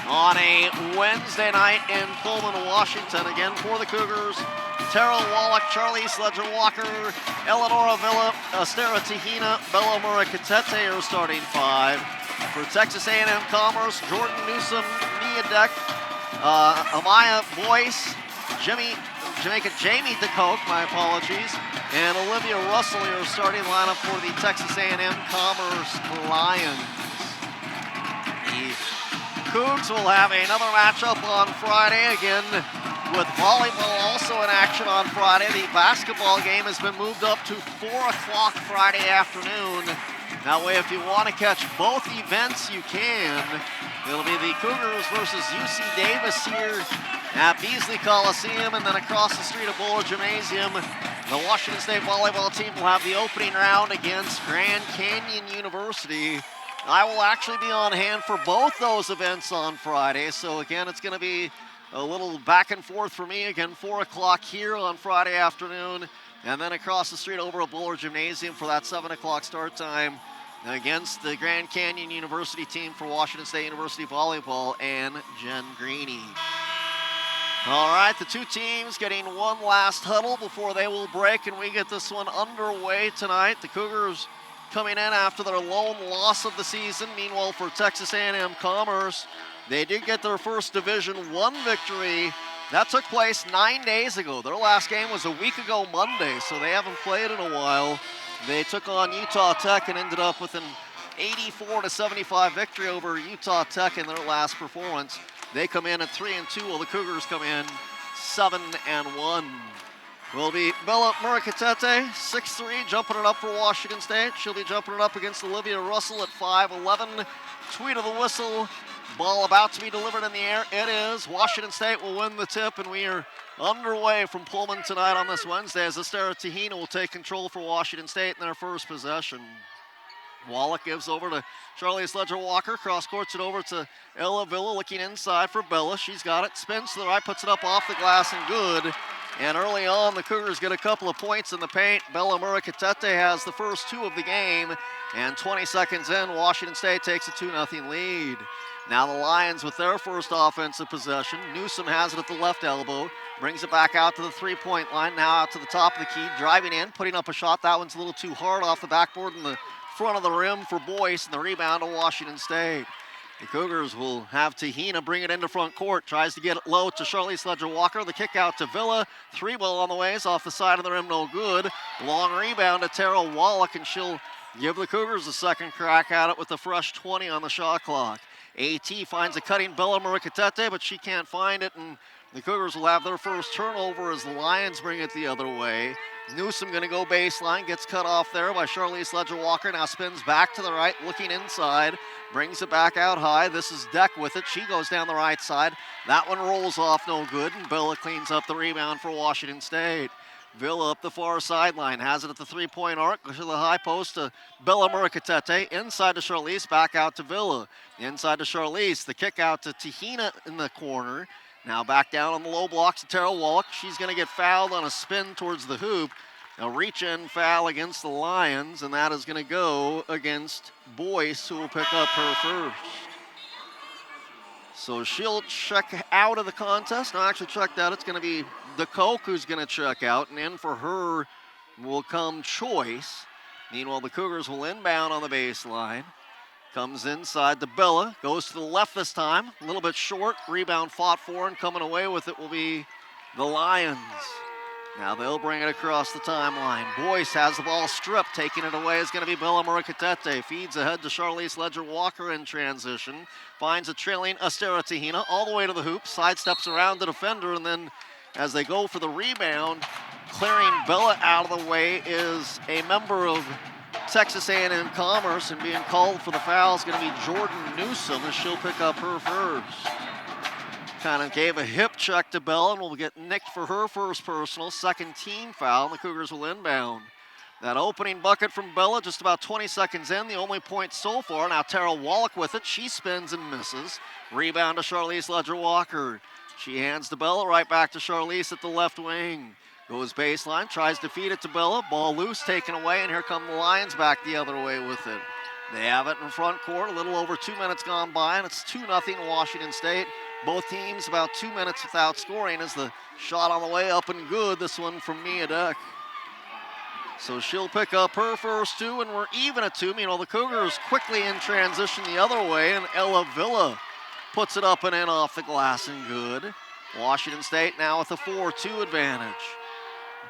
on a Wednesday night in Pullman, Washington. Again for the Cougars, Terrell Wallach, Charlize Ledger-Walker, Eleonora Villa, Estera Tahina, Bella Murray-Catete are starting five. For Texas A&M Commerce, Jordan Newsom, Nia Deck, Amaya Boyce, Jamie DeCoke, my apologies, and Olivia Russell are starting lineup for the Texas A&M Commerce Lions. The Cougs will have another matchup on Friday, again with volleyball also in action on Friday. The basketball game has been moved up to 4 o'clock Friday afternoon. That way, if you want to catch both events, you can. It'll be the Cougars versus UC Davis here at Beasley Coliseum, and then across the street at Bowler Gymnasium, the Washington State volleyball team will have the opening round against Grand Canyon University. I will actually be on hand for both those events on Friday, so again, it's going to be a little back and forth for me. Again, 4 o'clock here on Friday afternoon, and then across the street over at Bowler Gymnasium for that 7 o'clock start time against the Grand Canyon University team for Washington State University Volleyball and Jen Greeny. All right, the two teams getting one last huddle before they will break, and we get this one underway tonight. The Cougars coming in after their lone loss of the season. Meanwhile, for Texas A&M Commerce, they did get their first Division I victory. That took place 9 days ago. Their last game was a week ago Monday, so they haven't played in a while. They took on Utah Tech and ended up with an 84-75 victory over Utah Tech in their last performance. They come in at 3-2, while the Cougars come in 7-1. Will be Bella Murray-Catete, 6'3", jumping it up for Washington State. She'll be jumping it up against Olivia Russell at 5'11". Tweet of the whistle. Ball about to be delivered in the air. It is. Washington State will win the tip, and we are underway from Pullman tonight on this Wednesday as Estera Tahina will take control for Washington State in their first possession. Wallach gives over to Charlize Ledger-Walker. Cross courts it over to Ella Villa, looking inside for Bella. She's got it. Spins to the right, puts it up off the glass and good. And early on, the Cougars get a couple of points in the paint. Bella Murray-Catete has the first two of the game. And 20 seconds in, Washington State takes a 2-0 lead. Now the Lions with their first offensive possession. Newsom has it at the left elbow. Brings it back out to the three-point line. Now out to the top of the key. Driving in, putting up a shot. That one's a little too hard off the backboard in the front of the rim for Boyce. And the rebound to Washington State. The Cougars will have Tahina bring it into front court. Tries to get it low to Charlize Ledger-Walker. The kick out to Villa. Three ball on the way. Is off the side of the rim. No good. Long rebound to Terrell Wallach, and she'll give the Cougars a second crack at it with a fresh 20 on the shot clock. AT finds a cutting Bella Murray-Catete, but she can't find it, and the Cougars will have their first turnover as the Lions bring it the other way. Newsom going to go baseline, gets cut off there by Charlize Ledger-Walker, now spins back to the right, looking inside, brings it back out high. This is Deck with it. She goes down the right side. That one rolls off no good, and Bella cleans up the rebound for Washington State. Villa up the far sideline, has it at the three-point arc, goes to the high post to Bella Murray-Catete, inside to Charlize, back out to Villa. Inside to Charlize, the kick out to Tahina in the corner. Now back down on the low blocks to Terrell Wallach. She's going to get fouled on a spin towards the hoop. A reach-in foul against the Lions, and that is going to go against Boyce, who will pick up her first. So she'll check out of the contest. No, actually checked out. It's going to be DeCoke who's going to check out, and in for her will come Choice. Meanwhile, the Cougars will inbound on the baseline. Comes inside to Bella, goes to the left this time, a little bit short. Rebound fought for, and coming away with it will be the Lions. Now they'll bring it across the timeline. Boyce has the ball stripped. Taking it away is going to be Bella Murray-Catete. Feeds ahead to Charlize Ledger-Walker in transition. Finds a trailing Estera Tahina all the way to the hoop. Sidesteps around the defender, and then as they go for the rebound, clearing Bella out of the way is a member of Texas A&M Commerce, and being called for the foul is going to be Jordan Newsom, as she'll pick up her first. Kind of gave a hip check to Bella and will get nicked for her first personal, second team foul, and the Cougars will inbound. That opening bucket from Bella just about 20 seconds in, the only point so far. Now Terrell Wallach with it. She spins and misses. Rebound to Charlize Ledger-Walker. She hands to Bella, right back to Charlize at the left wing. Goes baseline, tries to feed it to Bella. Ball loose, taken away, and here come the Lions back the other way with it. They have it in front court, a little over 2 minutes gone by, and it's 2-0 Washington State. Both teams about 2 minutes without scoring as the shot on the way up and good, this one from Mia Deck. So she'll pick up her first two, and we're even at 2. Meanwhile, the Cougars quickly in transition the other way, and Ella Villa puts it up and in off the glass and good. Washington State now with a 4-2 advantage.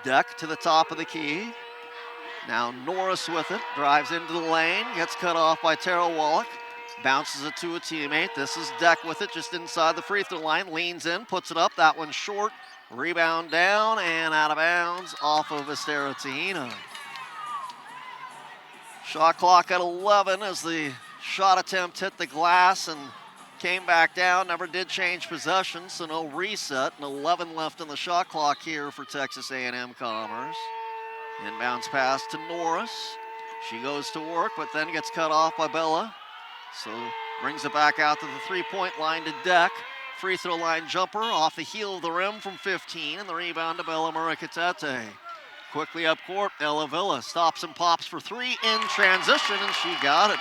Deck to the top of the key. Now Norris with it, drives into the lane, gets cut off by Tara Wallach. Bounces it to a teammate. This is Deck with it just inside the free throw line. Leans in, puts it up. That one's short. Rebound down and out of bounds off of Estera Tahina. Shot clock at 11 as the shot attempt hit the glass and came back down. Never did change possession, so no reset. And 11 left on the shot clock here for Texas A&M Commerce. Inbounds pass to Norris. She goes to work, but then gets cut off by Bella. So brings it back out to the three-point line to Deck. Free throw line jumper off the heel of the rim from 15, and the rebound to Bella Murikatete. Quickly up court, Ella Villa stops and pops for three in transition, and she got it.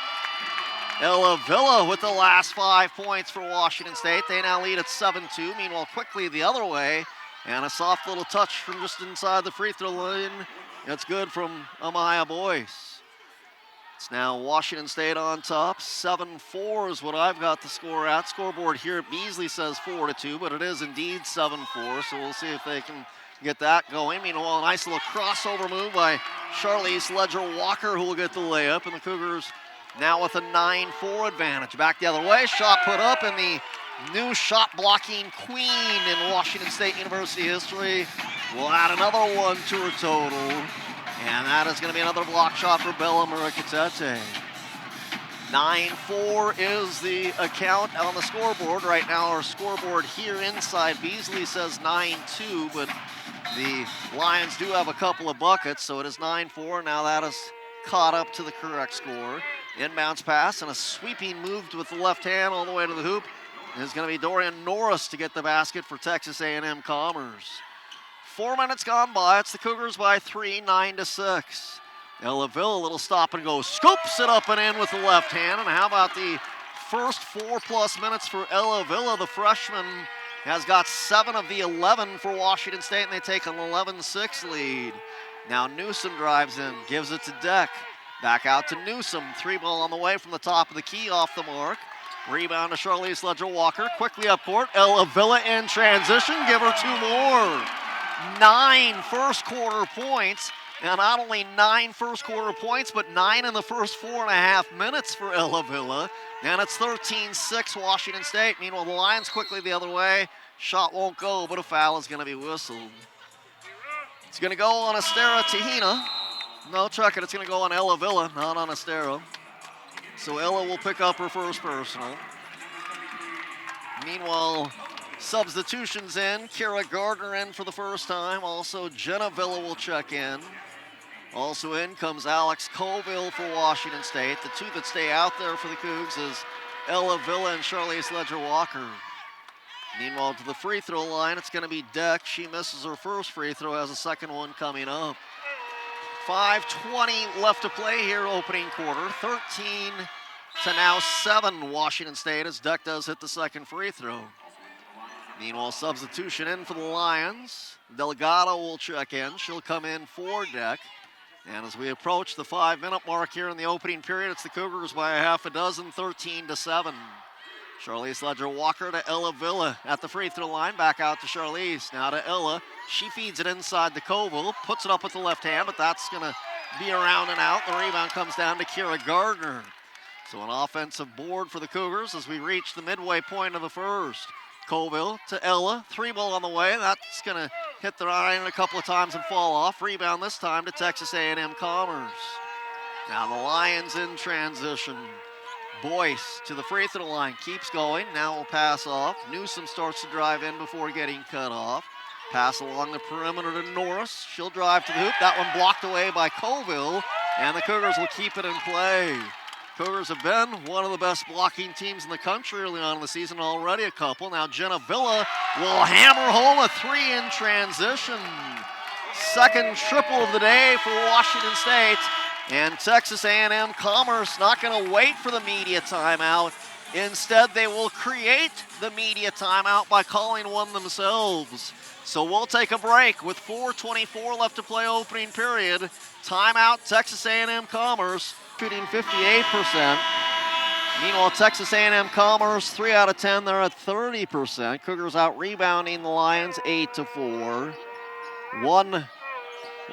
Ella Villa with the last 5 points for Washington State. They now lead at 7-2. Meanwhile, quickly the other way, and a soft little touch from just inside the free throw line. That's good from Amaya Boyce. It's now Washington State on top. 7-4 is what I've got the score at. Scoreboard here at Beasley says 4-2, but it is indeed 7-4, so we'll see if they can get that going. Meanwhile, a nice little crossover move by Charlize Ledger-Walker, who will get the layup, and the Cougars now with a 9-4 advantage. Back the other way, shot put up, and the new shot blocking queen in Washington State University history will add another one to her total. And that is going to be another block shot for Bella Murikatete. 9-4 is the account on the scoreboard. Right now our scoreboard here inside Beasley says 9-2, but the Lions do have a couple of buckets, so it is 9-4. Now that is caught up to the correct score. Inbounds pass and a sweeping move with the left hand all the way to the hoop. It's going to be Dorian Norris to get the basket for Texas A&M Commerce. 4 minutes gone by. It's the Cougars by 3, 9-6. Ella Villa, a little stop and go, scoops it up and in with the left hand. And how about the first 4+ minutes for Ella Villa? The freshman has got 7 of the 11 for Washington State, and they take an 11-6 lead. Now Newsom drives in, gives it to Deck. Back out to Newsom. 3-ball on the way from the top of the key, off the mark. Rebound to Charlize Ledger-Walker. Quickly up court. Ella Villa in transition. Give her 2 more. 9 first quarter points. Now not only 9 first quarter points, but 9 in the first 4.5 minutes for Ella Villa. And it's 13-6 Washington State. Meanwhile, the Lions quickly the other way. Shot won't go, but a foul is going to be whistled. It's going to go on Estera Tahina. No, check it. It's going to go on Ella Villa, not on Estera. So Ella will pick up her first personal. Meanwhile, substitutions in. Kira Gardner in for the first time. Also, Jenna Villa will check in. Also in comes Alex Colville for Washington State. The two that stay out there for the Cougs is Ella Villa and Charlize Ledger-Walker. Meanwhile, to the free throw line, it's going to be Deck. She misses her first free throw, has a second one coming up. 5:20 left to play here, opening quarter. 13 to now 7 Washington State as Deck does hit the second free throw. Meanwhile, substitution in for the Lions. Delgado will check in. She'll come in for Deck. And as we approach the 5-minute mark here in the opening period, it's the Cougars by a half a dozen, 13-7. Charlize Ledger-Walker to Ella Villa at the free throw line. Back out to Charlize. Now to Ella. She feeds it inside to Colville. Puts it up with the left hand, but that's going to be around and out. The rebound comes down to Kira Gardner. So an offensive board for the Cougars as we reach the midway point of the first. Colville to Ella. 3-ball on the way. That's going to hit the iron a couple of times and fall off. Rebound this time to Texas A&M Commerce. Now the Lions in transition. Boyce to the free throw line, keeps going, now will pass off. Newsom starts to drive in before getting cut off. Pass along the perimeter to Norris. She'll drive to the hoop. That one blocked away by Colville, and the Cougars will keep it in play. Cougars have been one of the best blocking teams in the country early on in the season, already a couple. Now Jenna Villa will hammer home a 3 in transition. Second triple of the day for Washington State. And Texas A&M Commerce not going to wait for the media timeout. Instead, they will create the media timeout by calling one themselves. So we'll take a break with 4:24 left to play opening period. Timeout, Texas A&M Commerce, shooting 58%. Meanwhile, Texas A&M Commerce, 3 out of 10, they're at 30%. Cougars out rebounding the Lions 8-4. 1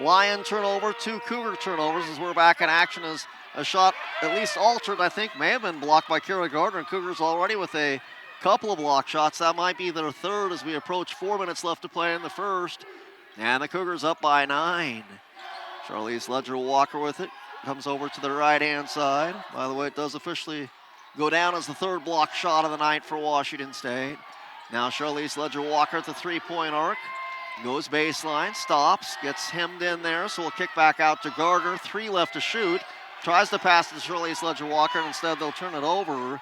Lion turnover, 2 Cougar turnovers as we're back in action as a shot at least altered, I think, may have been blocked by Kira Gardner. And Cougars already with a couple of block shots. That might be their third as we approach 4 minutes left to play in the first. And the Cougars up by 9. Charlize Ledger-Walker with it. Comes over to the right-hand side. By the way, it does officially go down as the third block shot of the night for Washington State. Now Charlize Ledger-Walker at the three-point arc. Goes baseline, stops, gets hemmed in there, so we'll kick back out to Gardner. 3 left to shoot. Tries to pass to Charlize Ledger-Walker, and instead they'll turn it over.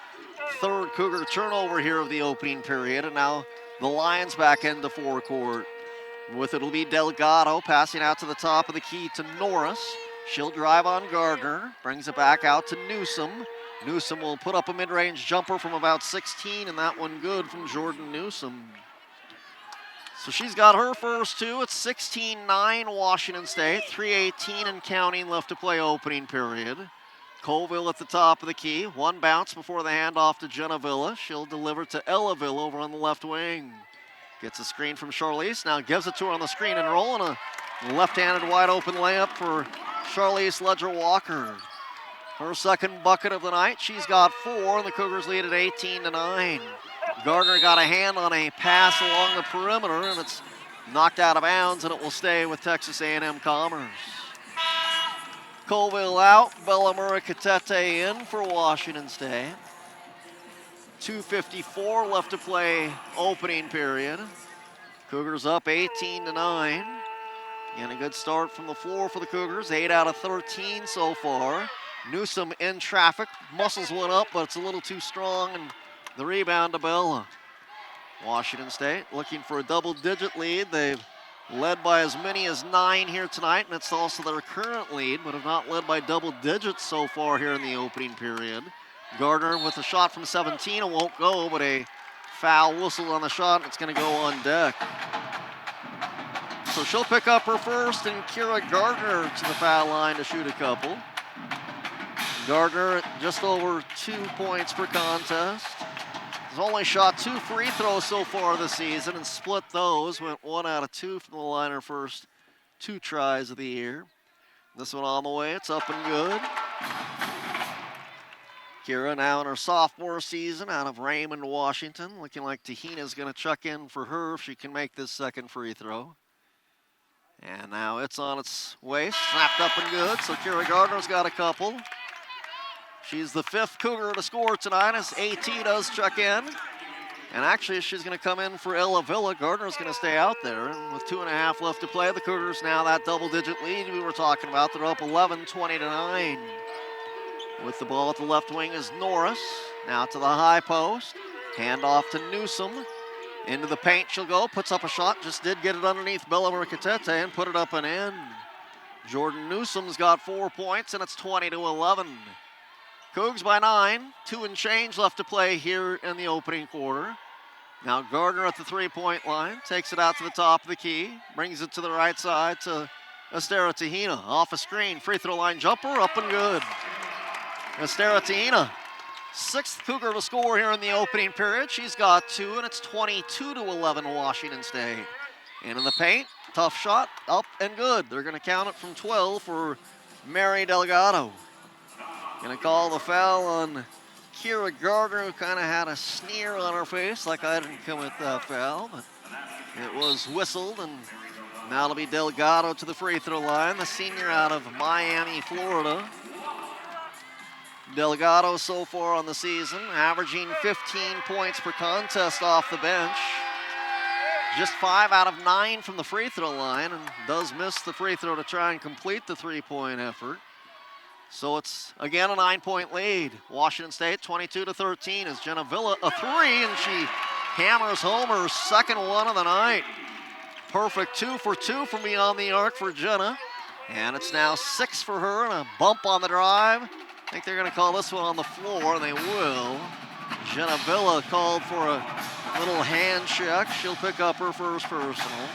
Third Cougar turnover here of the opening period, and now the Lions back into forecourt. With it will be Delgado passing out to the top of the key to Norris. She'll drive on Gardner, brings it back out to Newsom. Newsom will put up a mid-range jumper from about 16, and that one good from Jordan Newsom. So she's got her first 2. It's 16-9 Washington State. 3:18 and counting left to play opening period. Colville at the top of the key. 1 bounce before the handoff to Jenna Villa. She'll deliver to Ella Villa over on the left wing. Gets a screen from Charlize. Now gives it to her on the screen and roll. And a left-handed wide open layup for Charlize Ledger-Walker. Her second bucket of the night. She's got 4, and the Cougars lead at 18-9. Gardner got a hand on a pass along the perimeter, and it's knocked out of bounds, and it will stay with Texas A&M Commerce. Colville out, Bella Murray-Catete in for Washington State. 2:54 left to play opening period. Cougars up 18-9. And a good start from the floor for the Cougars. 8 out of 13 so far. Newsom in traffic, muscles one up, but it's a little too strong, and the rebound to Bella. Washington State looking for a double-digit lead. They've led by as many as 9 here tonight, and it's also their current lead, but have not led by double digits so far here in the opening period. Gardner with a shot from 17. It won't go, but a foul whistle on the shot, and it's going to go on deck. So she'll pick up her first, and Kira Gardner to the foul line to shoot a couple. Gardner just over 2 points per contest. Has only shot 2 free throws so far this season and split those. Went 1 out of 2 from the line her first 2 tries of the year. This one on the way, it's up and good. Kira now in her sophomore season out of Raymond, Washington. Looking like Tahina's gonna chuck in for her if she can make this second free throw. And now it's on its way, snapped up and good. So Kira Gardner's got a couple. She's the 5th Cougar to score tonight as AT does check in. And actually, she's going to come in for Ella Villa. Gardner's going to stay out there. And with 2.5 left to play, the Cougars now that double-digit lead we were talking about. They're up 11, 20-9. With the ball at the left wing is Norris. Now to the high post. Handoff to Newsom. Into the paint she'll go. Puts up a shot. Just did get it underneath Bella Murray-Catete and put it up and in. Jordan Newsom's got 4 points, and it's 20-11. Cougs by 9, 2 and change left to play here in the opening quarter. Now Gardner at the three-point line, takes it out to the top of the key, brings it to the right side to Estera Tahina. Off a screen, free throw line jumper, up and good. Estera Tahina, 6th Cougar to score here in the opening period. She's got 2, and it's 22-11 Washington State. Into the paint, tough shot, up and good. They're gonna count it from 12 for Mary Delgado. Gonna call the foul on Kira Gardner, who kind of had a sneer on her face, like I didn't commit that foul, but it was whistled, and now it'll be Delgado to the free throw line, the senior out of Miami, Florida. Delgado so far on the season, averaging 15 points per contest off the bench. Just 5 out of 9 from the free throw line, and does miss the free throw to try and complete the 3-point effort. So it's, again, a 9-point lead. Washington State 22-13 as Jenna Villa a 3, and she hammers home her second one of the night. Perfect 2 for 2 from beyond the arc for Jenna. And it's now 6 for her and a bump on the drive. I think they're going to call this one on the floor, and they will. Jenna Villa called for a little hand check. She'll pick up her first personal.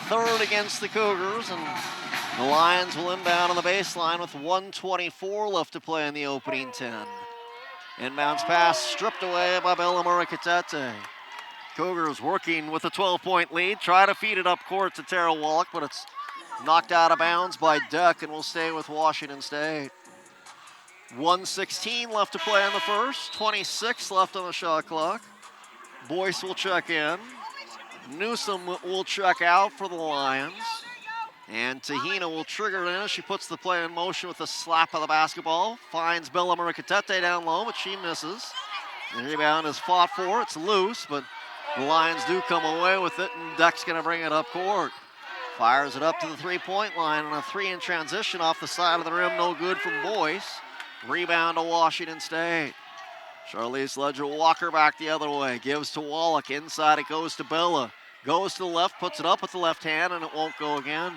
Third against the Cougars, and the Lions will inbound on the baseline with 1:24 left to play in the opening 10. Inbounds pass stripped away by Bella Murray-Catete. Cougars working with a 12-point lead. Try to feed it up court to Tara Wallach, but it's knocked out of bounds by Deck and will stay with Washington State. 1:16 left to play in the first. 26 left on the shot clock. Boyce will check in. Newsom will check out for the Lions. And Tahina will trigger it in as she puts the play in motion with a slap of the basketball. Finds Bella Murray-Catete down low, but she misses. The rebound is fought for. It's loose, but the Lions do come away with it, and Deck's going to bring it up court. Fires it up to the three-point line on a three in transition off the side of the rim. No good from Boyce. Rebound to Washington State. Charlize Ledger-Walker back the other way. Gives to Wallach. Inside it goes to Bella. Goes to the left, puts it up with the left hand, and it won't go again.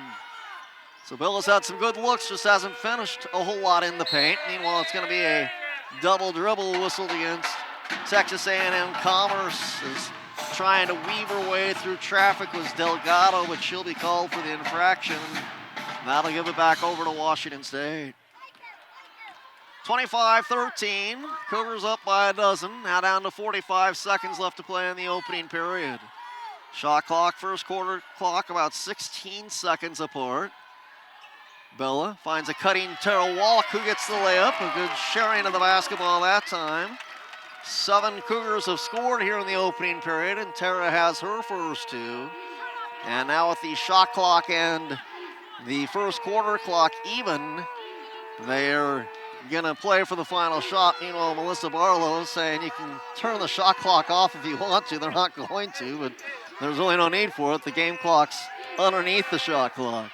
So Bella's had some good looks, just hasn't finished a whole lot in the paint. Meanwhile, it's going to be a double dribble whistled against Texas A&M Commerce. Is trying to weave her way through traffic was Delgado, but she'll be called for the infraction. That'll give it back over to Washington State. 25-13, Cougars up by a dozen. Now down to 45 seconds left to play in the opening period. Shot clock, first quarter clock, about 16 seconds apart. Bella finds a cutting Tara Wallach, who gets the layup. A good sharing of the basketball that time. 7 Cougars have scored here in the opening period, and Tara has her first 2. And now with the shot clock and the first quarter clock even, they're going to play for the final shot. Meanwhile, Melissa Barlow is saying you can turn the shot clock off if you want to. They're not going to, but there's really no need for it. The game clock's underneath the shot clock.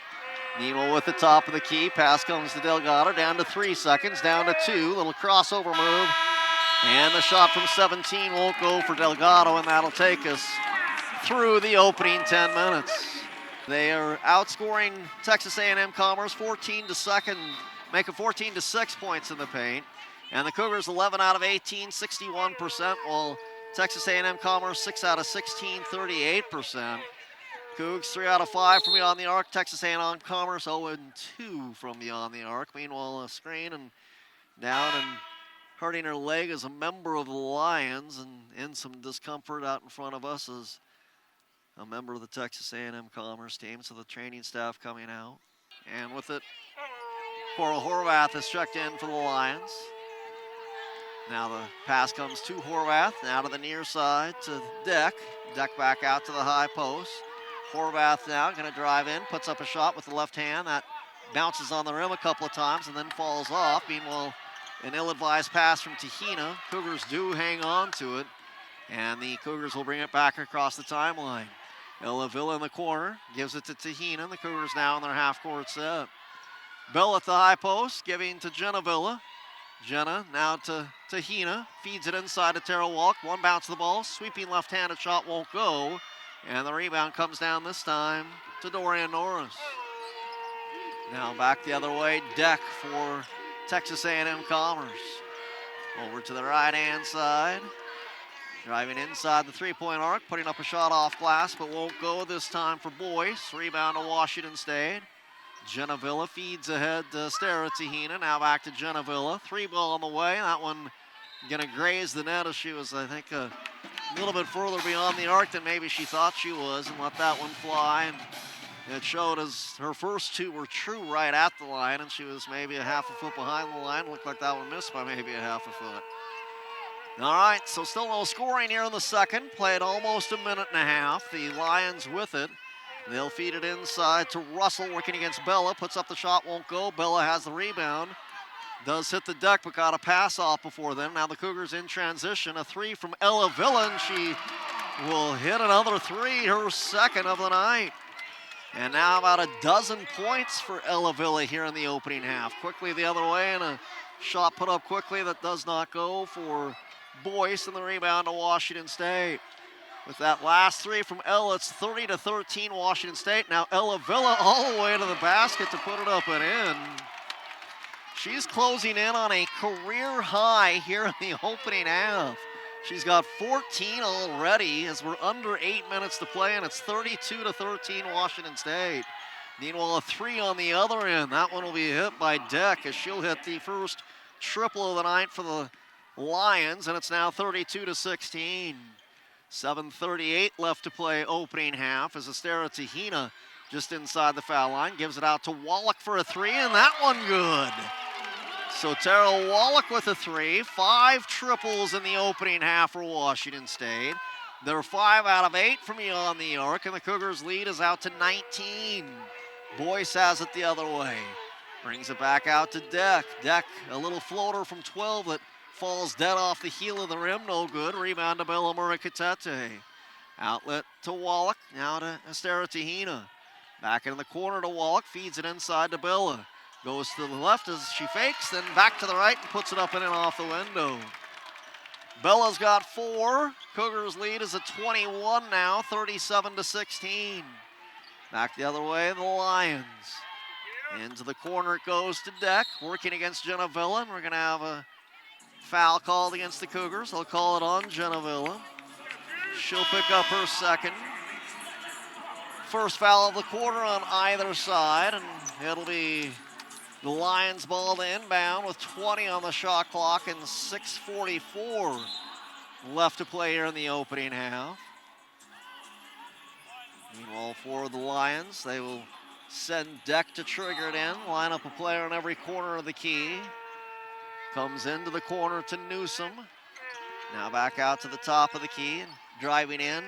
Nemo with the top of the key. Pass comes to Delgado. Down to 3 seconds. Down to 2. Little crossover move. And the shot from 17 won't go for Delgado, and that'll take us through the opening 10 minutes. They are outscoring Texas A&M Commerce 14-2, making 14-6 points in the paint. And the Cougars 11 out of 18, 61%, while Texas A&M Commerce 6 out of 16, 38%. Cougs 3 out of 5 from beyond the arc. Texas A&M Commerce 0-2 from beyond the arc. Meanwhile, a screen and down and hurting her leg as a member of the Lions, and in some discomfort out in front of us as a member of the Texas A&M Commerce team. So the training staff coming out. And with it, Cora Horvath is checked in for the Lions. Now the pass comes to Horvath, now to the near side to Deck. Deck back out to the high post. Horvath now going to drive in, puts up a shot with the left hand. That bounces on the rim a couple of times and then falls off. Meanwhile, an ill-advised pass from Tahina. Cougars do hang on to it, and the Cougars will bring it back across the timeline. Ella Villa in the corner, gives it to Tahina, and the Cougars now in their half-court set. Bell at the high post, giving to Jenna Villa. Jenna now to Tahina, feeds it inside to Tara Wallach. One bounce of the ball, sweeping left-handed shot won't go, and the rebound comes down this time to Dorian Norris. Now back the other way, Deck for Texas A&M Commerce. Over to the right-hand side. Driving inside the three-point arc, putting up a shot off glass, but won't go this time for Boyce. Rebound to Washington State. Jenna Villa feeds ahead to Stara Tahina. Now back to Jenna Villa. 3 ball on the way. That one going to graze the net as she was, I think, a little bit further beyond the arc than maybe she thought she was, and let that one fly. And it showed as her first 2 were true right at the line, and she was maybe a half a foot behind the line. Looked like that one missed by maybe a half a foot. All right, so still no scoring here in the second. Played almost a minute and a half. The Lions with it. They'll feed it inside to Russell, working against Bella. Puts up the shot, won't go. Bella has the rebound. Does hit the deck, but got a pass off before then. Now the Cougars in transition. A 3 from Ella Villa, and she will hit another 3, her second of the night. And now about a dozen points for Ella Villa here in the opening half. Quickly the other way, and a shot put up quickly that does not go for Boyce, and the rebound to Washington State. With that last three from Ella, it's 30-13 Washington State. Now Ella Villa all the way to the basket to put it up and in. She's closing in on a career high here in the opening half. She's got 14 already as we're under 8 minutes to play, and it's 32-13 Washington State. Meanwhile, a three on the other end. That one will be hit by Deck as she'll hit the first triple of the night for the Lions, and it's now 32-16. 7:38 left to play opening half as Estera Tahina just inside the foul line gives it out to Wallach for a three, and that one good. So Tara Wallach with a three, 5 triples in the opening half for Washington State. They're 5 out of 8 from beyond the arc, and the Cougars' lead is out to 19. Boyce has it the other way. Brings it back out to Deck. Deck, a little floater from 12 that falls dead off the heel of the rim, no good. Rebound to Bella Murikatete. Outlet to Wallach, now to Estera Tahina. Back in the corner to Wallach, feeds it inside to Bella. Goes to the left as she fakes, then back to the right and puts it up and in off the window. Bella's got 4. Cougars lead is at 21 now, 37-16. Back the other way, the Lions. Into the corner it goes to Deck, working against Jenna Villa, and we're gonna have a foul called against the Cougars. They'll call it on Jenna Villa. She'll pick up her second. First foul of the quarter on either side, and it'll be the Lions ball to inbound with 20 on the shot clock and 6:44 left to play here in the opening half. Meanwhile, for the Lions, they will send Deck to trigger it in, line up a player in every corner of the key. Comes into the corner to Newsom. Now back out to the top of the key and driving in,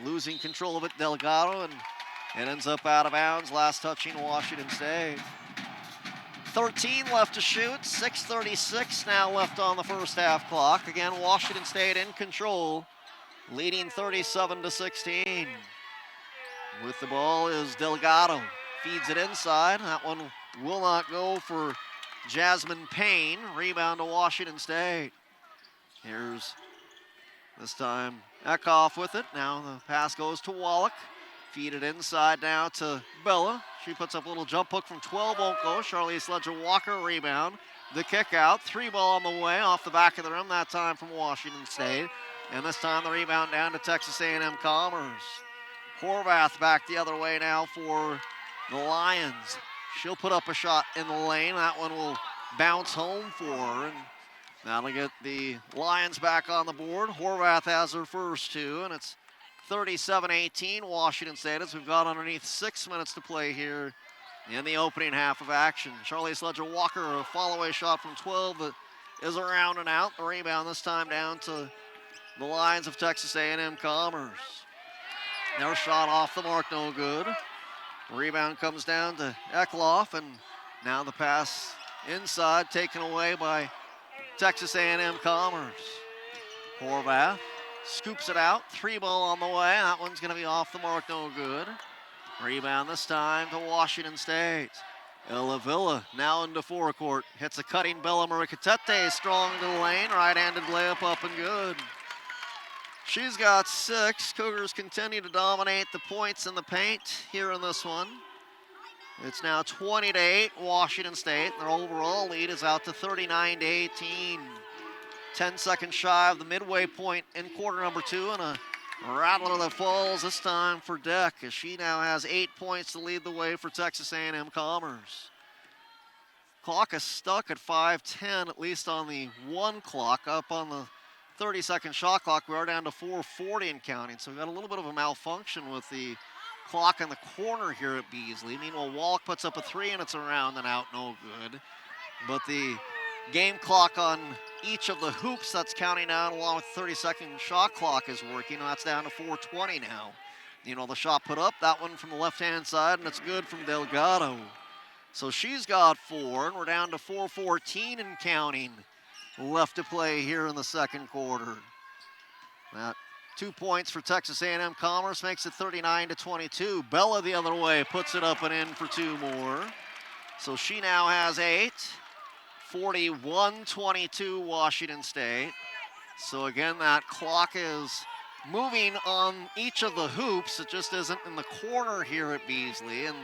losing control of it, Delgado, and it ends up out of bounds, last touching Washington State. 13 left to shoot, 6:36 now left on the first half clock. Again, Washington State in control, leading 37-16. With the ball is Delgado, feeds it inside. That one will not go for Jasmine Payne. Rebound to Washington State. Here's this time Eckhoff with it. Now the pass goes to Wallach. Feed it inside now to Bella. She puts up a little jump hook from 12, won't go. Charlize Ledger-Walker rebound. The kick out, 3 ball on the way off the back of the rim, that time from Washington State. And this time the rebound down to Texas A&M Commerce. Horvath back the other way now for the Lions. She'll put up a shot in the lane. That one will bounce home for her, and that'll get the Lions back on the board. Horvath has her first 2, and it's 37-18 Washington State as we've got underneath 6 minutes to play here in the opening half of action. Charlize Ledger-Walker, a fall-away shot from 12 that is around and out. The rebound this time down to the Lions of Texas A&M Commerce. Their shot off the mark, no good. Rebound comes down to Eckloff, and now the pass inside taken away by Texas A&M Commerce. Horvath scoops it out, 3 ball on the way. That one's gonna be off the mark, no good. Rebound this time to Washington State. Ella Villa now into forecourt. Hits a cutting Bella Murikatete, strong to the lane, right-handed layup up and good. She's got 6. Cougars continue to dominate the points in the paint here in this one. It's now 20-8 Washington State. Their overall lead is out to 39-18. 10 seconds shy of the midway point in quarter number 2, and a rattler that falls this time for Deck as she now has 8 points to lead the way for Texas A&M Commerce. Clock is stuck at 5:10, at least on the 1 clock. Up on the 30-second shot clock, we are down to 4:40 and counting, so we've got a little bit of a malfunction with the clock in the corner here at Beasley. Meanwhile, Wallach puts up a 3 and it's around and out, no good. But the game clock on each of the hoops that's counting out along with 30-second shot clock is working, and that's down to 4:20 now. You know, the shot put up, that one from the left-hand side, and it's good from Delgado. So she's got 4, and we're down to 4:14 and counting left to play here in the second quarter. That 2 points for Texas A&M Commerce makes it 39-22. Bella the other way puts it up and in for 2 more. So she now has 8. 41-22 Washington State. So again, that clock is moving on each of the hoops. It just isn't in the corner here at Beasley, and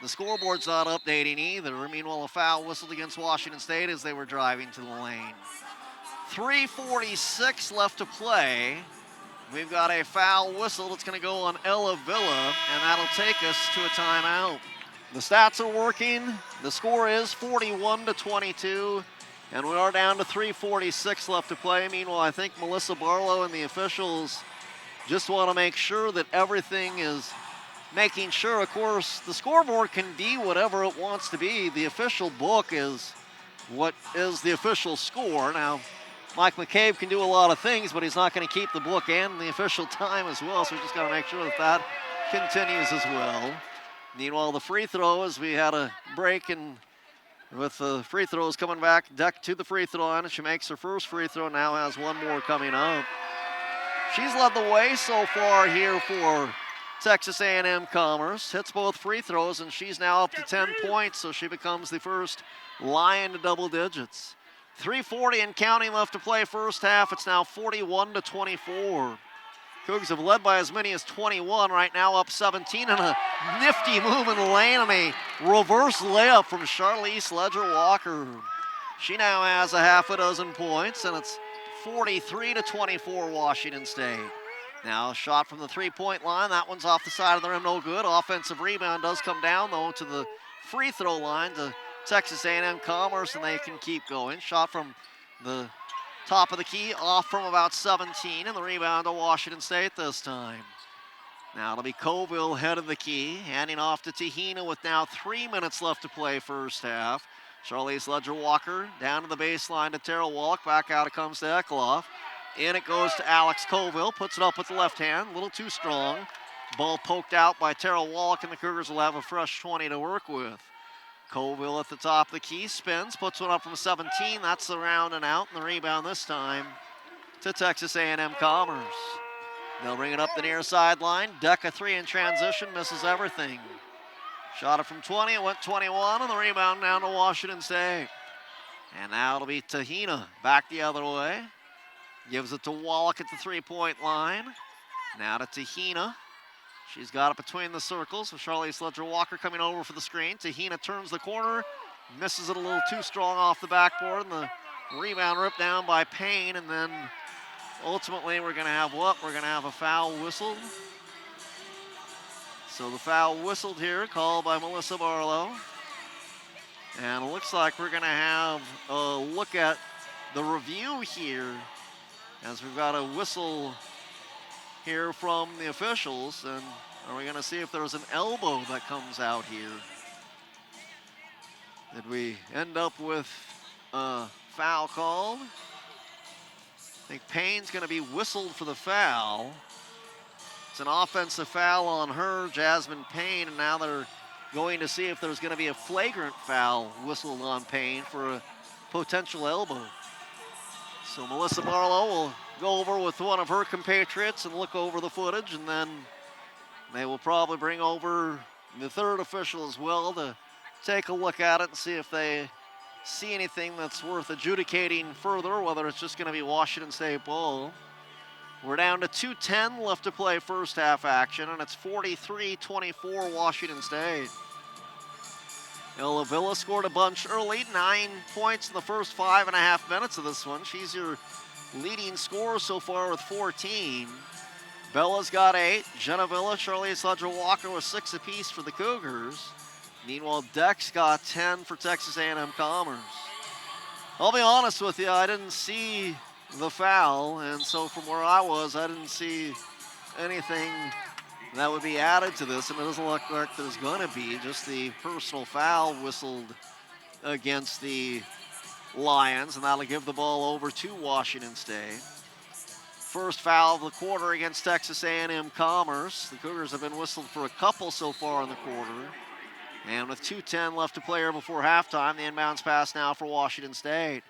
the scoreboard's not updating either. Meanwhile, a foul whistled against Washington State as they were driving to the lane. 3:46 left to play. We've got a foul whistle. It's going to go on Ella Villa, and that'll take us to a timeout. The stats are working. The score is 41-22, and we are down to 3:46 left to play. Meanwhile, I think Melissa Barlow and the officials just want to make sure that everything is making sure. Of course, the scoreboard can be whatever it wants to be. The official book is what is the official score. Now, Mike McCabe can do a lot of things, but he's not going to keep the book and the official time as well, so we just got to make sure that that continues as well. Meanwhile, the free throw, as we had a break, and with the free throws coming back, Deck to the free throw line, and she makes her first free throw, now has one more coming up. She's led the way so far here for Texas A&M Commerce. Hits both free throws, and she's now up to 10 points, so she becomes the first Lion to double digits. 3:40 and counting left to play first half. It's now 41-24. Cougs have led by as many as 21, right now up 17, and a nifty move in the lane and a reverse layup from Charlize Ledger-Walker. She now has a half a dozen points, and it's 43-24 Washington State. Now a shot from the three-point line. That one's off the side of the rim, no good. Offensive rebound does come down, though, to the free throw line to Texas A&M Commerce, and they can keep going. Shot from the top of the key, off from about 17, and the rebound to Washington State this time. Now it'll be Colville head of the key, handing off to Tahina with now 3 minutes left to play first half. Charlize Ledger-Walker down to the baseline to Terrell Wallach. Back out it comes to Ekloff. In it goes to Alex Colville, puts it up with the left hand, a little too strong. Ball poked out by Terrell Wallach, and the Cougars will have a fresh 20 to work with. Colville at the top of the key, spins, puts one up from 17. That's the round and out, and the rebound this time to Texas A&M Commerce. They'll bring it up the near sideline. Deck a three in transition, misses everything. Shot it from 20, it went 21, and the rebound down to Washington State. And now it'll be Tahina back the other way. Gives it to Wallach at the three-point line. Now to Tahina. She's got it between the circles with Charlize Ledger-Walker coming over for the screen. Tahina turns the corner, misses it a little too strong off the backboard, and the rebound ripped down by Payne, and then ultimately we're gonna have what? We're gonna have a foul whistled. So the foul whistled here, called by Melissa Barlow. And it looks like we're gonna have a look at the review here, as we've got a whistle here from the officials, and are we going to see if there's an elbow that comes out here? Did we end up with a foul called? I think Payne's going to be whistled for the foul. It's an offensive foul on her, Jasmine Payne, and now they're going to see if there's going to be a flagrant foul whistled on Payne for a potential elbow. So Melissa Barlow will go over with one of her compatriots and look over the footage, and then they will probably bring over the third official as well to take a look at it and see if they see anything that's worth adjudicating further, whether it's just going to be Washington State ball. We're down to 2:10 left to play first half action, and it's 43-24 Washington State. Ella Villa scored a bunch early, 9 points in the first 5.5 minutes of this one. She's your leading scorer so far with 14. Bella's got 8. Jenna Villa, Charlize Ledger-Walker with 6 apiece for the Cougars. Meanwhile, Deck's got 10 for Texas A&M Commerce. I'll be honest with you, I didn't see the foul, and so from where I was, I didn't see anything that would be added to this, and it doesn't look like there's going to be. Just the personal foul whistled against the Lions, and that'll give the ball over to Washington State. First foul of the quarter against Texas A&M Commerce. The Cougars have been whistled for a couple so far in the quarter. And with 2:10 left to play here before halftime, the inbounds pass now for Washington State.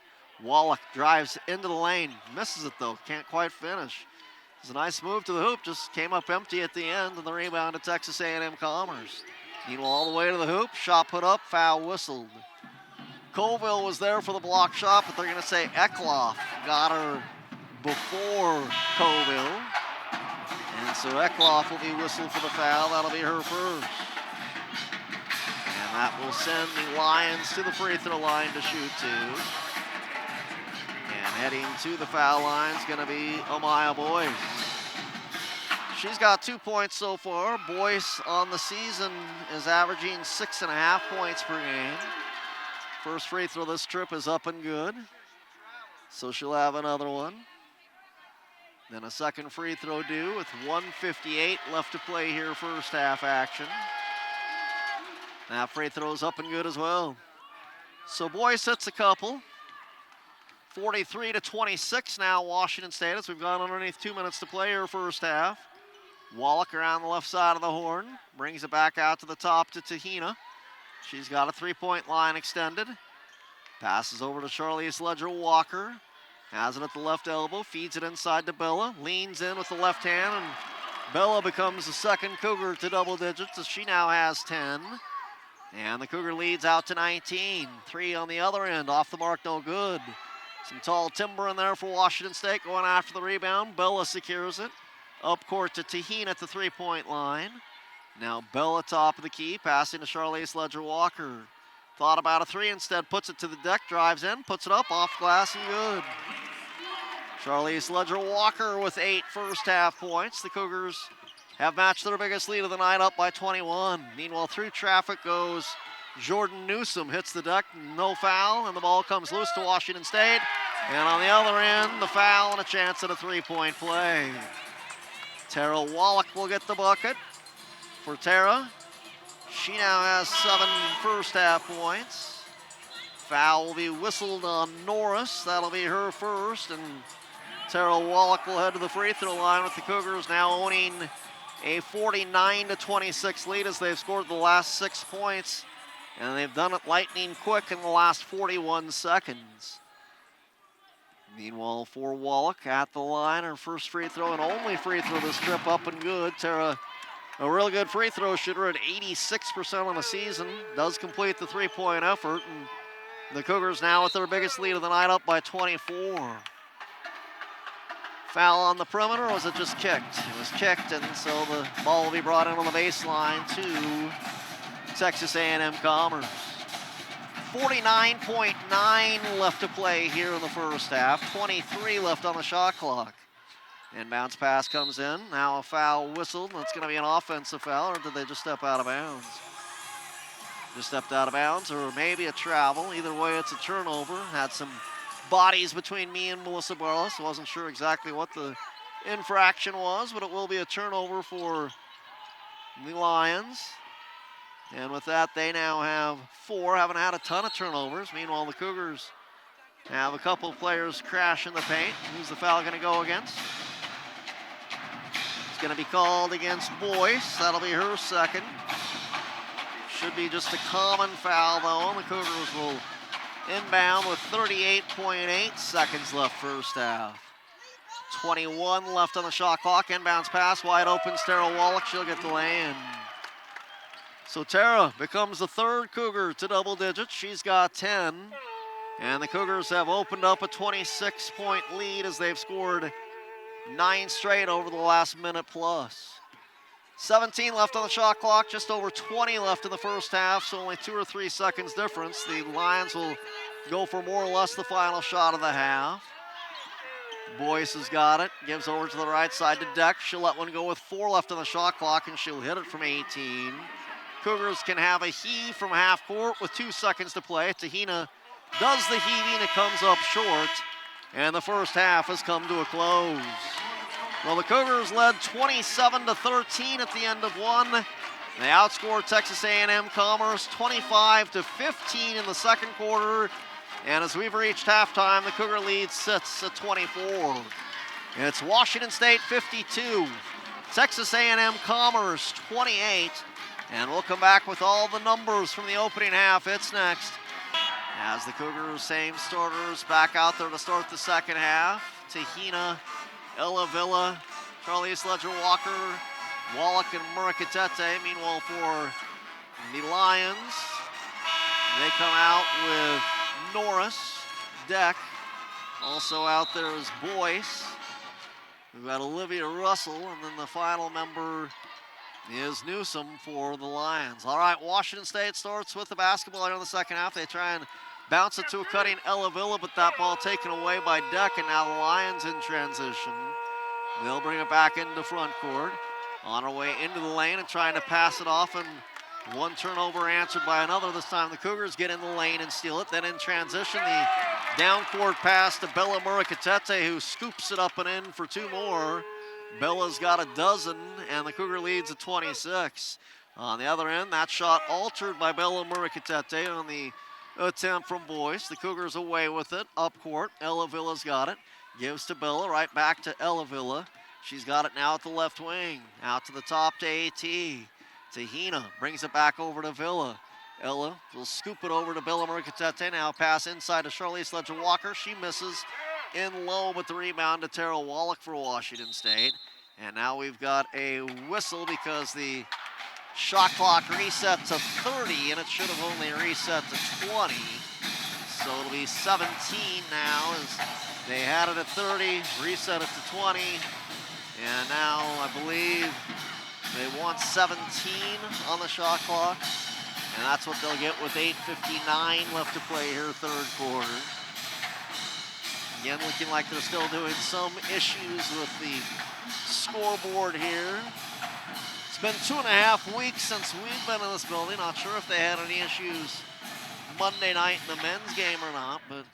Wallach drives into the lane, misses it though, can't quite finish. It's a nice move to the hoop, just came up empty at the end, and the rebound to Texas A&M Commerce. Meanwhile, all the way to the hoop, shot put up, foul whistled. Colville was there for the block shot, but they're going to say Ekloff got her before Colville. And so Ekloff will be whistled for the foul. That'll be her first. And that will send the Lions to the free throw line to shoot two. And heading to the foul line is going to be Amaya Boyce. She's got 2 points so far. Boyce on the season is averaging 6.5 points per game. First free throw this trip is up and good. So she'll have another one. Then a second free throw due with 1:58 left to play here, first half action. That free throw's up and good as well. So Boyce hits a couple. 43-26 now, Washington State, as we've gone underneath 2 minutes to play here, first half. Wallach around the left side of the horn, brings it back out to the top to Tahina. She's got a three-point line extended. Passes over to Charlize Ledger-Walker. Has it at the left elbow, feeds it inside to Bella, leans in with the left hand, and Bella becomes the second Cougar to double digits as she now has 10. And the Cougar leads out to 19. 3 on the other end, off the mark, no good. Some tall timber in there for Washington State going after the rebound. Bella secures it. Up court to Tahina at the three-point line. Now Bella top of the key, passing to Charlize Ledger-Walker. Thought about a three, instead puts it to the deck, drives in, puts it up, off glass and good. Charlize Ledger-Walker with 8 first half points. The Cougars have matched their biggest lead of the night, up by 21. Meanwhile, through traffic goes Jordan Newsom, hits the deck, no foul, and the ball comes loose to Washington State. And on the other end, the foul and a chance at a three-point play. Tara Wallach will get the bucket for Tara. She now has 7 first half points. Foul will be whistled on Norris. That'll be her first, and Tara Wallach will head to the free throw line with the Cougars now owning a 49-26 lead as they've scored the last 6 points, and they've done it lightning quick in the last 41 seconds. Meanwhile, for Wallach at the line, her first free throw and only free throw this trip, up and good. Tara, a real good free throw shooter at 86% on the season, does complete the three-point effort, and the Cougars now with their biggest lead of the night, up by 24. Foul on the perimeter, or was it just kicked? It was kicked, and so the ball will be brought in on the baseline to Texas A&M Commerce. 49.9 left to play here in the first half. 23 left on the shot clock. Inbounds pass comes in. Now a foul whistled. It's going to be an offensive foul, or did they just step out of bounds? Just stepped out of bounds, or maybe a travel. Either way, it's a turnover. Had some bodies between me and Melissa Barlas. Wasn't sure exactly what the infraction was, but it will be a turnover for the Lions. And with that, they now have 4. Haven't had a ton of turnovers. Meanwhile, the Cougars have a couple players crash in the paint. Who's the foul going to go against? It's going to be called against Boyce. That'll be her second. Should be just a common foul, though, and the Cougars will inbound with 38.8 seconds left first half. 21 left on the shot clock. Inbounds pass, wide open, Tara Wallach. She'll get the lay-in. So Tara becomes the third Cougar to double digits. She's got 10. And the Cougars have opened up a 26-point lead as they've scored 9 straight over the last minute plus. 17 left on the shot clock, just over 20 left in the first half, so only 2 or 3 seconds difference. The Lions will go for more or less the final shot of the half. Boyce has got it, gives over to the right side to Deck. She'll let one go with 4 left on the shot clock, and she'll hit it from 18. Cougars can have a heave from half court with 2 seconds to play. Tahina does the heaving, it comes up short, and the first half has come to a close. Well, the Cougars led 27-13 at the end of one. They outscored Texas A&M Commerce 25-15 in the second quarter, and as we've reached halftime, the Cougar lead sits at 24. It's Washington State 52, Texas A&M Commerce 28. And we'll come back with all the numbers from the opening half. It's next. As the Cougars, same starters back out there to start the second half. Tahina, Ella Villa, Charlize Ledger-Walker, Wallach, and Murakatete. Meanwhile, for the Lions, they come out with Norris, Deck. Also out there is Boyce, We've got Olivia Russell, and then the final member is Newsom for the Lions. All right, Washington State starts with the basketball here in the second half. They try and bounce it to a cutting Ella Villa, but that ball taken away by Deck, and now the Lions in transition. They'll bring it back into front court. On her way into the lane and trying to pass it off, and one turnover answered by another. This time the Cougars get in the lane and steal it. Then in transition, the down court pass to Bella Murikatete, who scoops it up and in for two more. Bella's got a dozen, and the Cougar leads at 26. On the other end, that shot altered by Bella Murikatete on the attempt from Boyce. The Cougars away with it, up court. Ella Villa's got it. Gives to Bella, right back to Ella Villa. She's got it now at the left wing. Out to the top to A.T. Tahina brings it back over to Villa. Ella will scoop it over to Bella Murikatete. Now pass inside to Charlize Ledger-Walker. She misses in low, but the rebound to Tara Wallach for Washington State. And now we've got a whistle because the shot clock reset to 30, and it should have only reset to 20. So it'll be 17 now as they had it at 30, reset it to 20. And now I believe they want 17 on the shot clock. And that's what they'll get with 8:59 left to play here, third quarter. Again, looking like they're still doing some issues with the scoreboard here. It's been 2.5 weeks since we've been in this building. Not sure if they had any issues Monday night in the men's game or not, but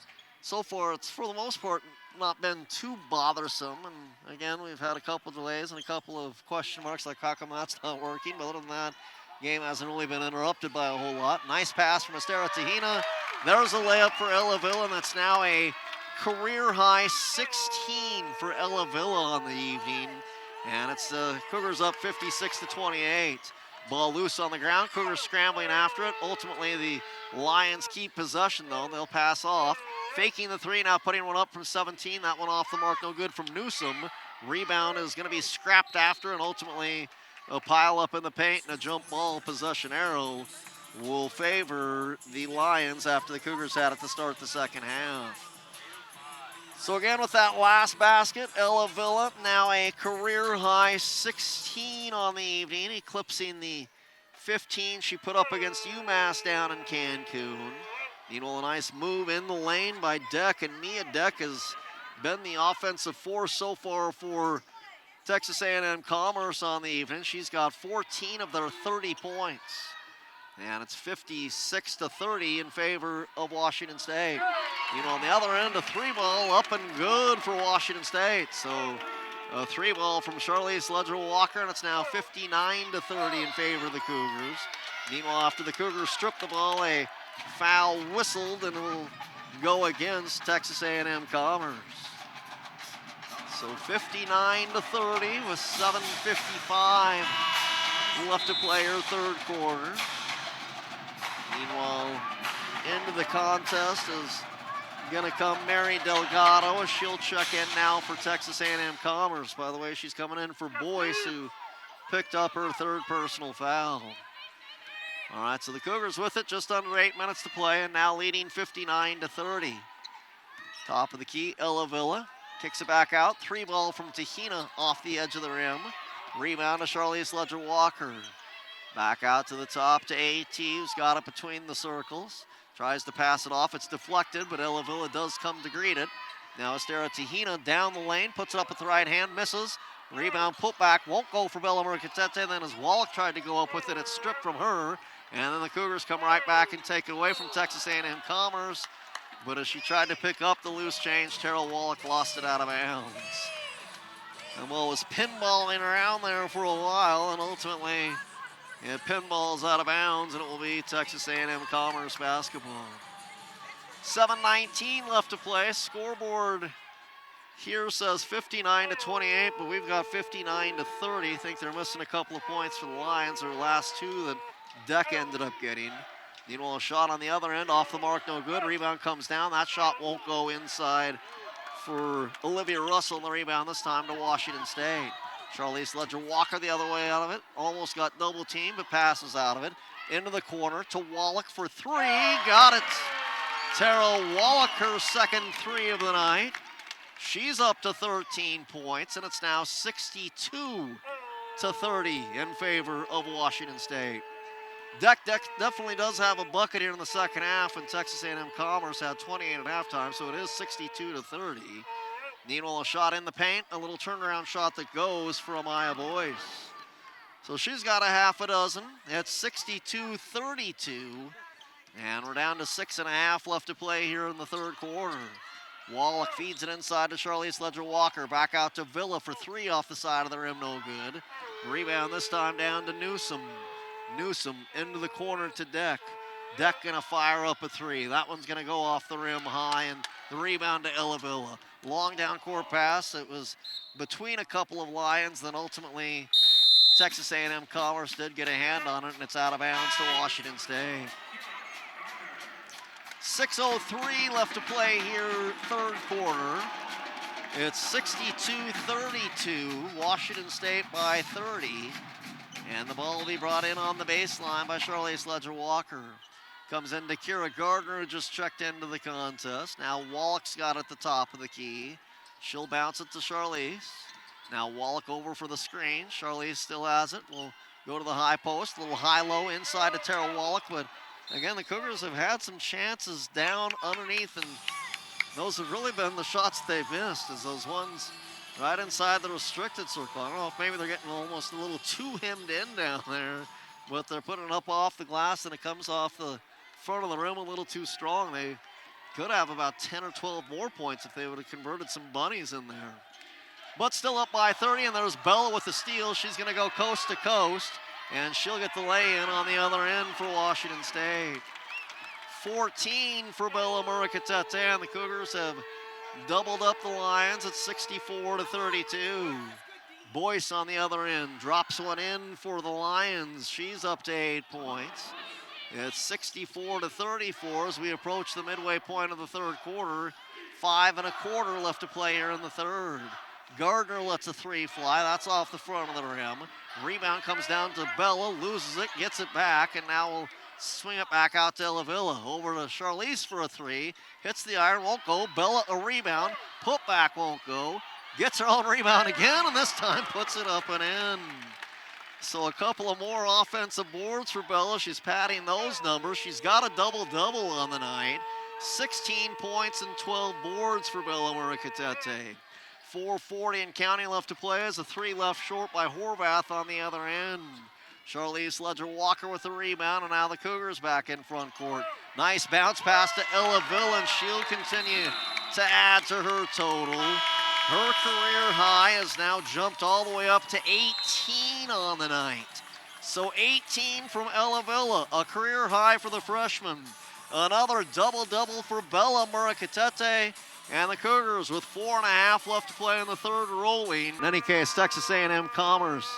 so far it's for the most part not been too bothersome. And again, we've had a couple delays and a couple of question marks like how come that's not working, but other than that, game hasn't really been interrupted by a whole lot. Nice pass from Estera Tahina. There's a layup for Ella Villa, and that's now a career high 16 for Ella Villa on the evening. And it's the Cougars up 56-28. Ball loose on the ground. Cougars scrambling after it. Ultimately, the Lions keep possession, though. They'll pass off. Faking the three, now putting one up from 17. That one off the mark, no good from Newsom. Rebound is going to be scrapped after, and ultimately a pile up in the paint and a jump ball possession arrow will favor the Lions after the Cougars had it to start the second half. So again, with that last basket, Ella Villa now a career high 16 on the evening, eclipsing the 15 she put up against UMass down in Cancun. Meanwhile, a nice move in the lane by Deck, and Mia Deck has been the offensive force so far for Texas A&M Commerce on the evening. She's got 14 of their 30 points. And it's 56-30 in favor of Washington State. On the other end, a three ball up and good for Washington State. So a three ball from Charlize Ledger-Walker, and it's now 59-30 in favor of the Cougars. Meanwhile, after the Cougars strip the ball, a foul whistled, and it will go against Texas A&M Commerce. So 59-30 with 7:55 left to play her third quarter. Meanwhile, into the contest is going to come Mary Delgado, as she'll check in now for Texas A&M Commerce. By the way, she's coming in for Boyce, who picked up her third personal foul. All right, so the Cougars with it, just under 8 minutes to play, and now leading 59-30. Top of the key, Ella Villa kicks it back out. Three ball from Tahina off the edge of the rim. Rebound to Charlize Ledger-Walker. Back out to the top to A.T., who's got it between the circles. Tries to pass it off. It's deflected, but Ella Villa does come to greet it. Now Estera Tahina down the lane, puts it up with the right hand, misses. Rebound put back, won't go for Bella Murikatete. Then as Wallach tried to go up with it, it's stripped from her. And then the Cougars come right back and take it away from Texas A&M Commerce. But as she tried to pick up the loose change, Terrell Wallach lost it out of bounds. And well, was pinballing around there for a while, and ultimately, pinball's out of bounds, and it will be Texas A&M Commerce basketball. 7:19 left to play. Scoreboard here says 59-28, but we've got 59-30. I think they're missing a couple of points for the Lions, their last two that Deck ended up getting. Meanwhile, a shot on the other end, off the mark, no good. Rebound comes down. That shot won't go inside for Olivia Russell, and the rebound this time to Washington State. Charlize Ledger-Walker the other way out of it. Almost got double teamed, but passes out of it. Into the corner to Wallach for three. Got it. Tara Wallach, her second three of the night. She's up to 13 points, and it's now 62-30 in favor of Washington State. Deck definitely does have a bucket here in the second half, and Texas A&M Commerce had 28 at halftime, so it is 62-30. Meanwhile, a shot in the paint, a little turnaround shot that goes for Amaya Boyce. So she's got a half a dozen. It's 62-32, and we're down to 6.5 left to play here in the third quarter. Wallach feeds it inside to Charlize Ledger-Walker. Back out to Villa for three off the side of the rim, no good. Rebound this time down to Newsom. Newsom into the corner to Deck. Deck gonna fire up a three. That one's gonna go off the rim high, and the rebound to Ella Villa. Long down court pass. It was between a couple of Lions, then ultimately Texas A&M Commerce did get a hand on it, and it's out of bounds to Washington State. 6:03 left to play here, third quarter. It's 62-32, Washington State by 30. And the ball will be brought in on the baseline by Charlize Ledger-Walker. Comes into Kira Gardner, who just checked into the contest. Now Wallach's got at the top of the key. She'll bounce it to Charlize. Now Wallach over for the screen. Charlize still has it. Will go to the high post. A little high-low inside to Tara Wallach, but again, the Cougars have had some chances down underneath, and those have really been the shots they've missed, as those ones right inside the restricted circle. I don't know if maybe they're getting almost a little too hemmed in down there, but they're putting it up off the glass, and it comes off the front of the rim a little too strong. They could have about 10 or 12 more points if they would have converted some bunnies in there. But still up by 30, and there's Bella with the steal. She's going to go coast to coast, and she'll get the lay-in on the other end for Washington State. 14 for Bella Murukatete, and the Cougars have doubled up the Lions at 64-32. Boyce on the other end drops one in for the Lions. She's up to 8 points. It's 64-34 as we approach the midway point of the third quarter. 5 1/4 left to play here in the third. Gardner lets a three fly. That's off the front of the rim. Rebound comes down to Bella, loses it, gets it back, and now we'll swing it back out to Ella Villa. Over to Charlize for a three. Hits the iron, won't go. Bella a rebound. Put back won't go. Gets her own rebound again, and this time puts it up and in. So a couple of more offensive boards for Bella. She's padding those numbers. She's got a double-double on the night. 16 points and 12 boards for Bella Murukatete. 4:40 and counting left to play as a three left short by Horvath on the other end. Charlize Ledger-Walker with the rebound, and now the Cougars back in front court. Nice bounce pass to Ella Villa, and she'll continue to add to her total. Her career high has now jumped all the way up to 18 on the night. So 18 from Ella Villa, a career high for the freshman. Another double-double for Bella Murukatete. And the Cougars with 4.5 left to play in the third rolling. In any case, Texas A&M Commerce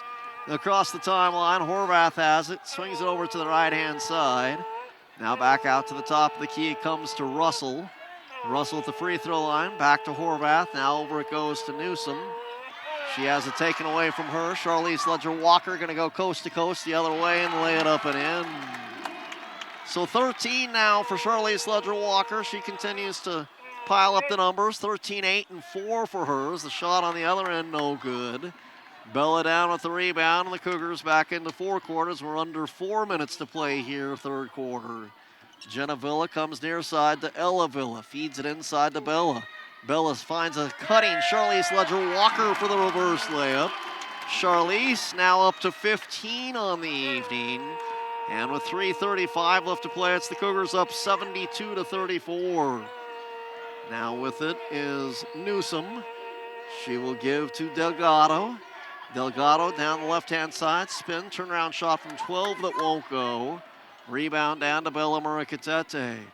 across the timeline. Horvath has it, swings it over to the right-hand side. Now back out to the top of the key, it comes to Russell. Russell at the free throw line, back to Horvath. Now over it goes to Newsom. She has it taken away from her. Charlize Ledger-Walker gonna go coast to coast the other way and lay it up and in. So 13 now for Charlize Ledger-Walker. She continues to pile up the numbers. 13, 8, and 4 for hers. The shot on the other end, no good. Bella down with the rebound, and the Cougars back into four quarters. We're under 4 minutes to play here, third quarter. Jenna Villa comes near side to Ella Villa. Feeds it inside to Bella. Bella finds a cutting Charlize Ledger-Walker for the reverse layup. Charlize now up to 15 on the evening. And with 3:35 left to play, it's the Cougars up 72-34. Now with it is Newsom. She will give to Delgado. Delgado down the left-hand side. Spin, turnaround shot from 12 that won't go. Rebound down to Bella Murukatete.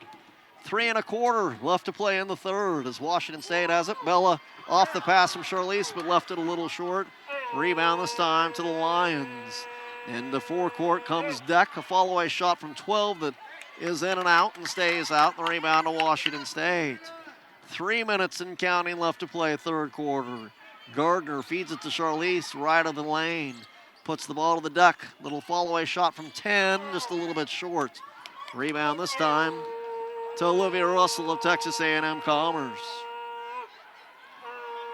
3 1/4 left to play in the third as Washington State has it. Bella off the pass from Charlize, but left it a little short. Rebound this time to the Lions. Into forecourt comes Deck. A follow-away shot from 12 that is in and out and stays out. The rebound to Washington State. 3 minutes and counting left to play third quarter. Gardner feeds it to Charlize right of the lane. Puts the ball to the Deck. Little follow-away shot from 10, just a little bit short. Rebound this time to Olivia Russell of Texas A&M Commerce.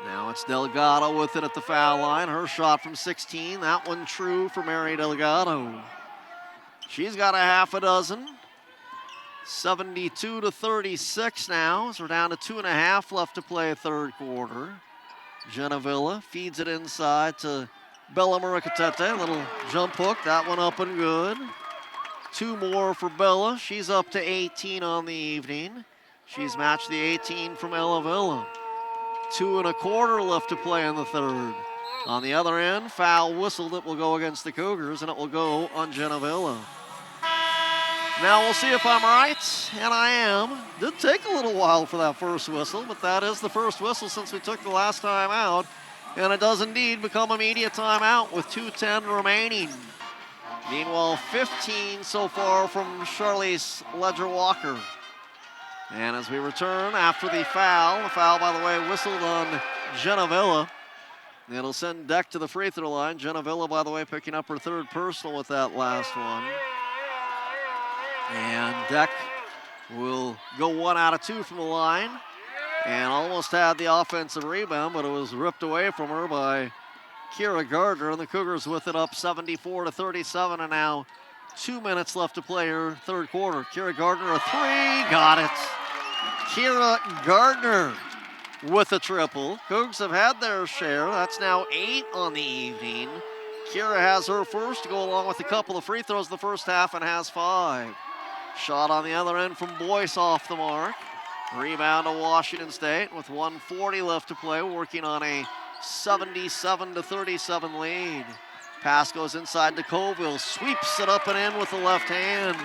Now it's Delgado with it at the foul line. Her shot from 16. That one true for Mary Delgado. She's got a half a dozen. 72-36 now. So we're down to 2.5 left to play third quarter. Genevilla feeds it inside to Bella Muricatete. Little jump hook. That one up and good. 2 more for Bella. She's up to 18 on the evening. She's matched the 18 from Ella Villa. 2.25 left to play in the third. On the other end, foul whistle that will go against the Cougars, and it will go on Genevilla. Now we'll see if I'm right, and I am. Did take a little while for that first whistle, but that is the first whistle since we took the last time out, and it does indeed become a media timeout with 2:10 remaining. Meanwhile, 15 so far from Charlize Ledger-Walker. And as we return after the foul by the way, whistled on Genevilla. It'll send Deck to the free throw line. Genevilla, by the way, picking up her third personal with that last one. And Deck will go 1 out of 2 from the line. And almost had the offensive rebound, but it was ripped away from her by Kira Gardner. And the Cougars with it up 74-37, and now 2 minutes left to play her third quarter. Kira Gardner, a 3, got it. Kira Gardner with a triple. Cougs have had their share. That's now 8 on the evening. Kira has her first to go along with a couple of free throws in the first half and has 5. Shot on the other end from Boyce off the mark. Rebound to Washington State with 1:40 left to play, working on a 77-37 lead. Pass goes inside to Colville, sweeps it up and in with the left hand.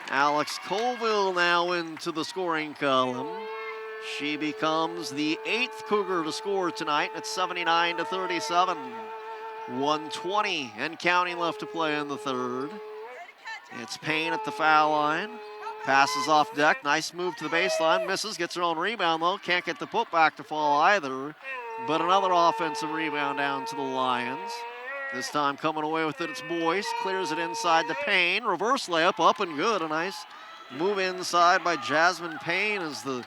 Alex Colville now into the scoring column. She becomes the 8th Cougar to score tonight at 79-37. 1:20 and counting left to play in the third. It's Payne at the foul line. Passes off Deck, nice move to the baseline, misses, gets her own rebound though, can't get the putback to fall either. But another offensive rebound down to the Lions. This time coming away with it, it's Boyce. Clears it inside to Payne. Reverse layup, up and good. A nice move inside by Jasmine Payne as the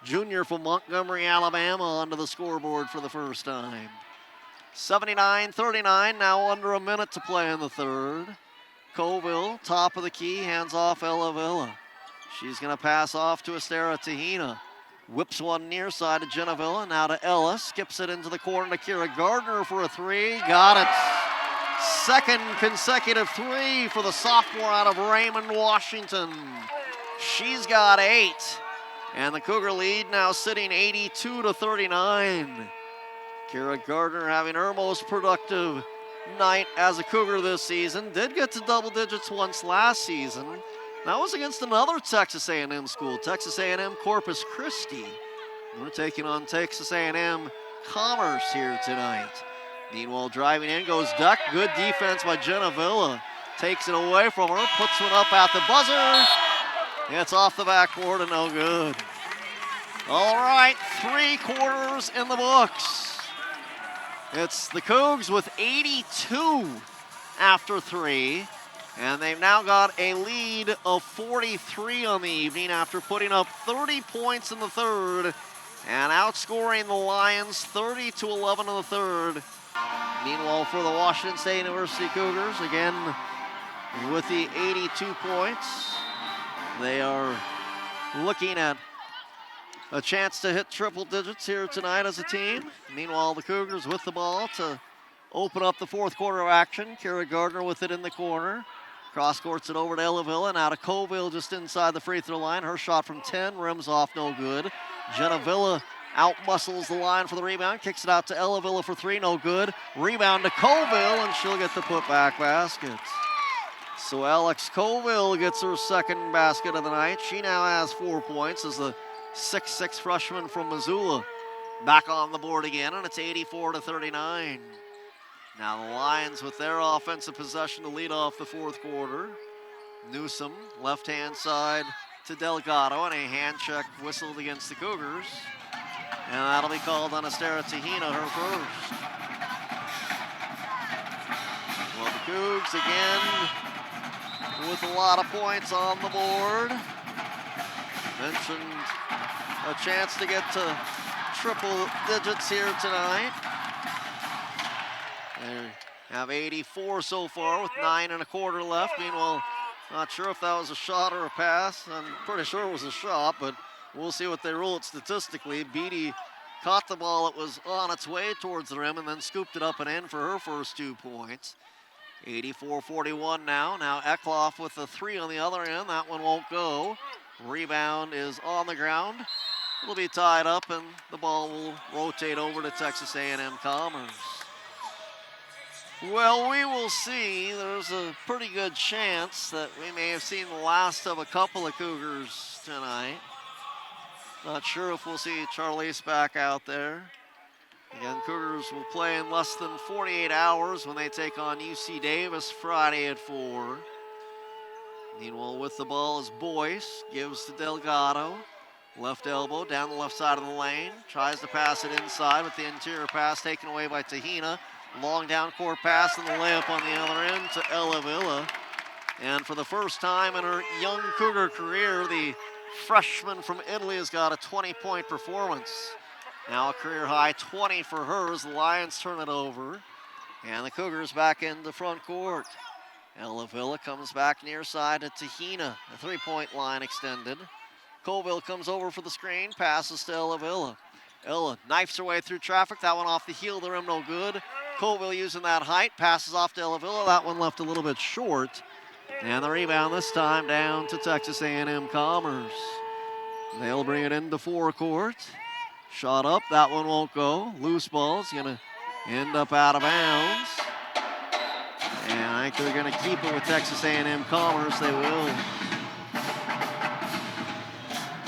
junior from Montgomery, Alabama, onto the scoreboard for the first time. 79-39, now under a minute to play in the third. Colville, top of the key, hands off Ella Villa. She's going to pass off to Estera Tahina. Whips one near side to Genevilla, now to Ella. Skips it into the corner to Kira Gardner for a 3. Got it. Second consecutive 3 for the sophomore out of Raymond, Washington. She's got 8. And the Cougar lead now sitting 82-39. Kira Gardner having her most productive night as a Cougar this season. Did get to double digits once last season. That was against another Texas A&M school, Texas A&M Corpus Christi. We're taking on Texas A&M Commerce here tonight. Meanwhile, driving in goes Duck. Good defense by Genevilla. Takes it away from her, puts one up at the buzzer. It's off the backboard and no good. All right, 3 quarters in the books. It's the Cougs with 82 after 3. And they've now got a lead of 43 on the evening after putting up 30 points in the third and outscoring the Lions 30-11 in the third. Meanwhile, for the Washington State University Cougars, again with the 82 points, they are looking at a chance to hit triple digits here tonight as a team. Meanwhile, the Cougars with the ball to open up the fourth quarter of action. Kira Gardner with it in the corner. Cross courts it over to Ella Villa, now to Colville just inside the free throw line. Her shot from 10, rims off, no good. Genevilla out-muscles the line for the rebound, kicks it out to Ella Villa for 3, no good. Rebound to Colville, and she'll get the putback basket. So Alex Colville gets her second basket of the night. She now has 4 points as the 6'6" freshman from Missoula back on the board again, and it's 84-39. Now the Lions with their offensive possession to lead off the fourth quarter. Newsom, left-hand side to Delgado, and a hand check whistled against the Cougars. And that'll be called on Estera Tahina, her first. Well, the Cougs again with a lot of points on the board. Mentioned a chance to get to triple digits here tonight. They have 84 so far with 9 1/4 left. Meanwhile, not sure if that was a shot or a pass. I'm pretty sure it was a shot, but we'll see what they rule it statistically. Beatty caught the ball. It was on its way towards the rim and then scooped it up and in for her first 2 points. 84-41 now. Now Eckloff with the 3 on the other end. That one won't go. Rebound is on the ground. It'll be tied up and the ball will rotate over to Texas A&M Commerce. Well, we will see. There's a pretty good chance that we may have seen the last of a couple of Cougars tonight. Not sure if we'll see Charlize back out there. Again, Cougars will play in less than 48 hours when they take on UC Davis Friday at 4. Meanwhile, with the ball is Boyce, gives to Delgado. Left elbow down the left side of the lane. Tries to pass it inside with the interior pass taken away by Tahina. Long down court pass and the layup on the other end to Ella Villa. And for the first time in her young Cougar career, the freshman from Italy has got a 20-point performance. Now a career high 20 for her as the Lions turn it over. And the Cougars back into front court. Ella Villa comes back near side to Tahina. The 3-point line extended. Colville comes over for the screen, passes to Ella Villa. Ella knifes her way through traffic. That one off the heel of the rim, no good. Colville using that height, passes off to Ella Villa. That one left a little bit short. And the rebound this time down to Texas A&M Commerce. They'll bring it into forecourt. Shot up, that one won't go. Loose ball is gonna end up out of bounds. And I think they're gonna keep it with Texas A&M Commerce, they will.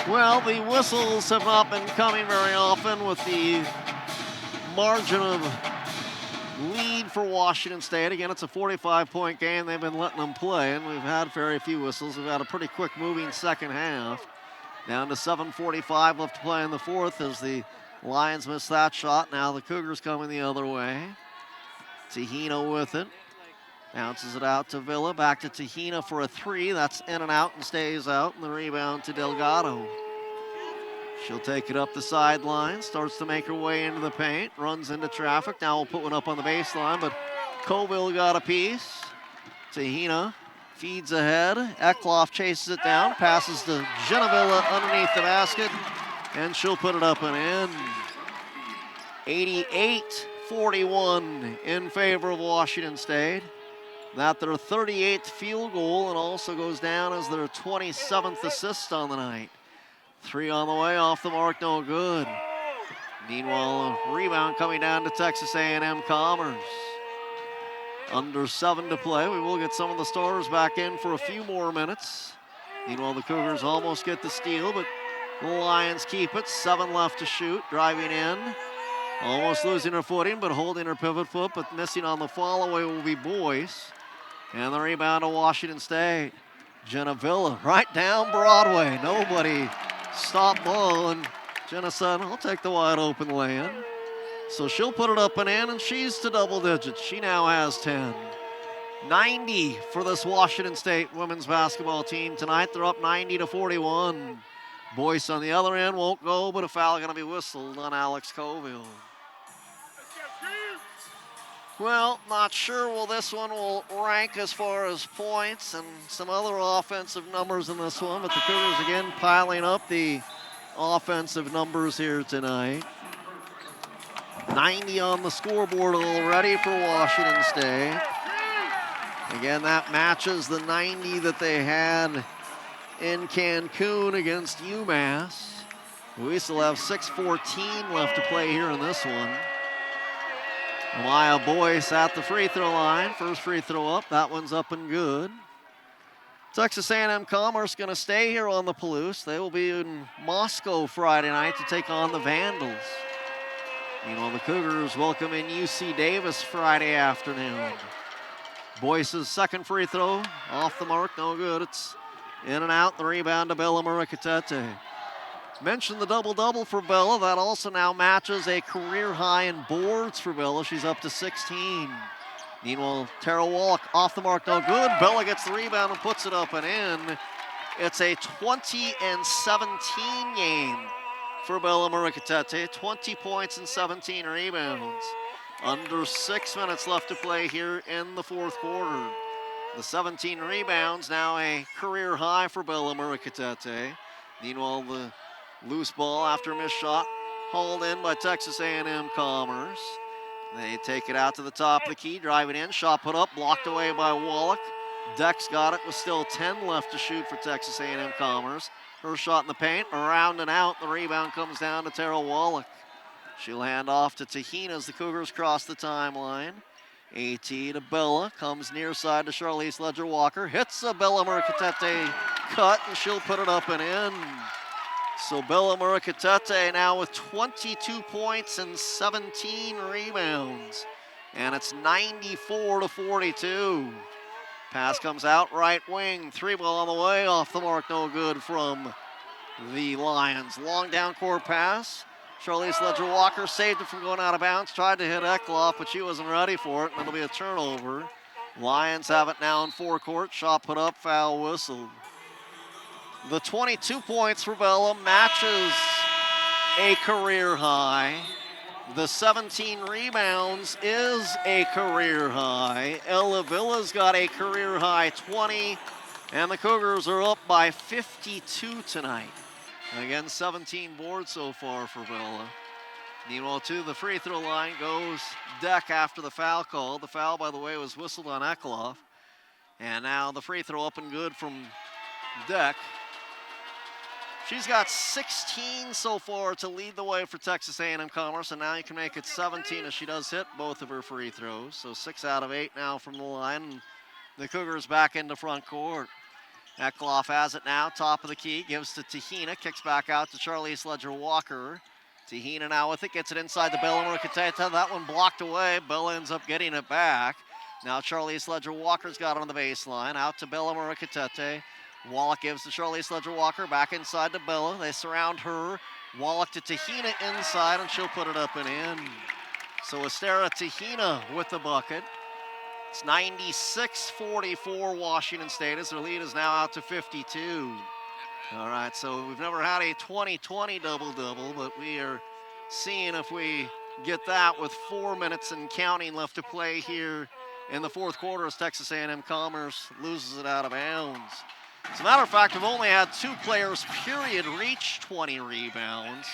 Well, the whistles have not been coming very often with the margin of lead for Washington State. Again, it's a 45-point game. They've been letting them play, and we've had very few whistles. We've had a pretty quick moving second half. Down to 7:45 left to play in the fourth as the Lions miss that shot. Now the Cougars coming the other way. Tahina with it. Bounces it out to Villa. Back to Tahina for a 3. That's in and out and stays out. And the rebound to Delgado. She'll take it up the sideline. Starts to make her way into the paint. Runs into traffic. Now we'll put one up on the baseline. But Colville got a piece. Tahina feeds ahead. Eckloff chases it down. Passes to Genevilla underneath the basket. And she'll put it up and in. 88-41 in favor of Washington State. That their 38th field goal and also goes down as their 27th assist on the night. 3 on the way, off the mark, no good. Meanwhile, a rebound coming down to Texas A&M Commerce. Under 7 to play. We will get some of the starters back in for a few more minutes. Meanwhile, the Cougars almost get the steal, but the Lions keep it. 7 left to shoot, driving in. Almost losing her footing, but holding her pivot foot, but missing on the follow-away will be Boyce. And the rebound to Washington State. Jenna Villa right down Broadway. Nobody stopped ball, and Jenna said, I'll take the wide open lane. So she'll put it up and in, and she's to double digits. She now has 10. 90 for this Washington State women's basketball team tonight. They're up 90-41. Boyce on the other end won't go, but a foul going to be whistled on Alex Colville. Well, not sure this one will rank as far as points and some other offensive numbers in this one, but the Cougars again piling up the offensive numbers here tonight. 90 on the scoreboard already for Washington State. Again, that matches the 90 that they had in Cancun against UMass. We still have 6:14 left to play here in this one. Maya Boyce at the free throw line. First free throw up. That one's up and good. Texas A&M Commerce going to stay here on the Palouse. They will be in Moscow Friday night to take on the Vandals. Meanwhile, the Cougars welcome in UC Davis Friday afternoon. Boyce's second free throw off the mark, no good. It's in and out. The rebound to Bella Murikatete. Mentioned the double-double for Bella. That also now matches a career high in boards for Bella. She's up to 16. Meanwhile, Tara Wallach off the mark, no good. Bella gets the rebound and puts it up and in. It's a 20-17 game for Bella Muricatete. 20 points and 17 rebounds. Under 6 minutes left to play here in the fourth quarter. The 17 rebounds, now a career high for Bella Muricatete. Meanwhile, the loose ball after a missed shot, hauled in by Texas A&M Commerce. They take it out to the top of the key, driving in, shot put up, blocked away by Wallach. Dex got it with still 10 left to shoot for Texas A&M Commerce. Her shot in the paint, around and out. The rebound comes down to Tara Wallach. She'll hand off to Tahina as the Cougars cross the timeline. AT to Bella, comes near side to Charlize Ledger-Walker, hits a Bella Muricatete cut, and she'll put it up and in. So Bella Muricatete now with 22 points and 17 rebounds. And it's 94-42. Pass comes out, right wing, three ball on the way, off the mark, no good from the Lions. Long down court pass. Charlize Ledger-Walker saved it from going out of bounds, tried to hit Ekloff, but she wasn't ready for it, and it'll be a turnover. Lions have it now in forecourt, shot put up, foul whistled. The 22 points for Bella matches a career high. The 17 rebounds is a career high. Ella Villa's got a career high 20, and the Cougars are up by 52 tonight. Again, 17 boards so far for Bella. Meanwhile, to the free throw line goes Deck after the foul call. The foul, by the way, was whistled on Ekloff. And now the free throw up and good from Deck. She's got 16 so far to lead the way for Texas A&M Commerce, and now you can make it 17 as she does hit both of her free throws. So 6 out of 8 now from the line, and the Cougars back into front court. Ekloff has it now, top of the key, gives to Tahina, kicks back out to Charlize Ledger-Walker. Tahina now with it, gets it inside to Bella Muricatete. That one blocked away. Bella ends up getting it back. Now Charlize Ledger-Walker's got it on the baseline, out to Bella Muricatete. Wallach gives to Charlize Ledger-Walker, back inside to Bella. They surround her. Wallach to Tahina inside, and she'll put it up and in. So Estera Tahina with the bucket. It's 96-44 Washington State as their lead is now out to 52. All right, so we've never had a 20-20 double-double, but we are seeing if we get that with 4 minutes and counting left to play here in the fourth quarter as Texas A&M Commerce loses it out of bounds. As a matter of fact, we've only had 2 players, period, reach 20 rebounds.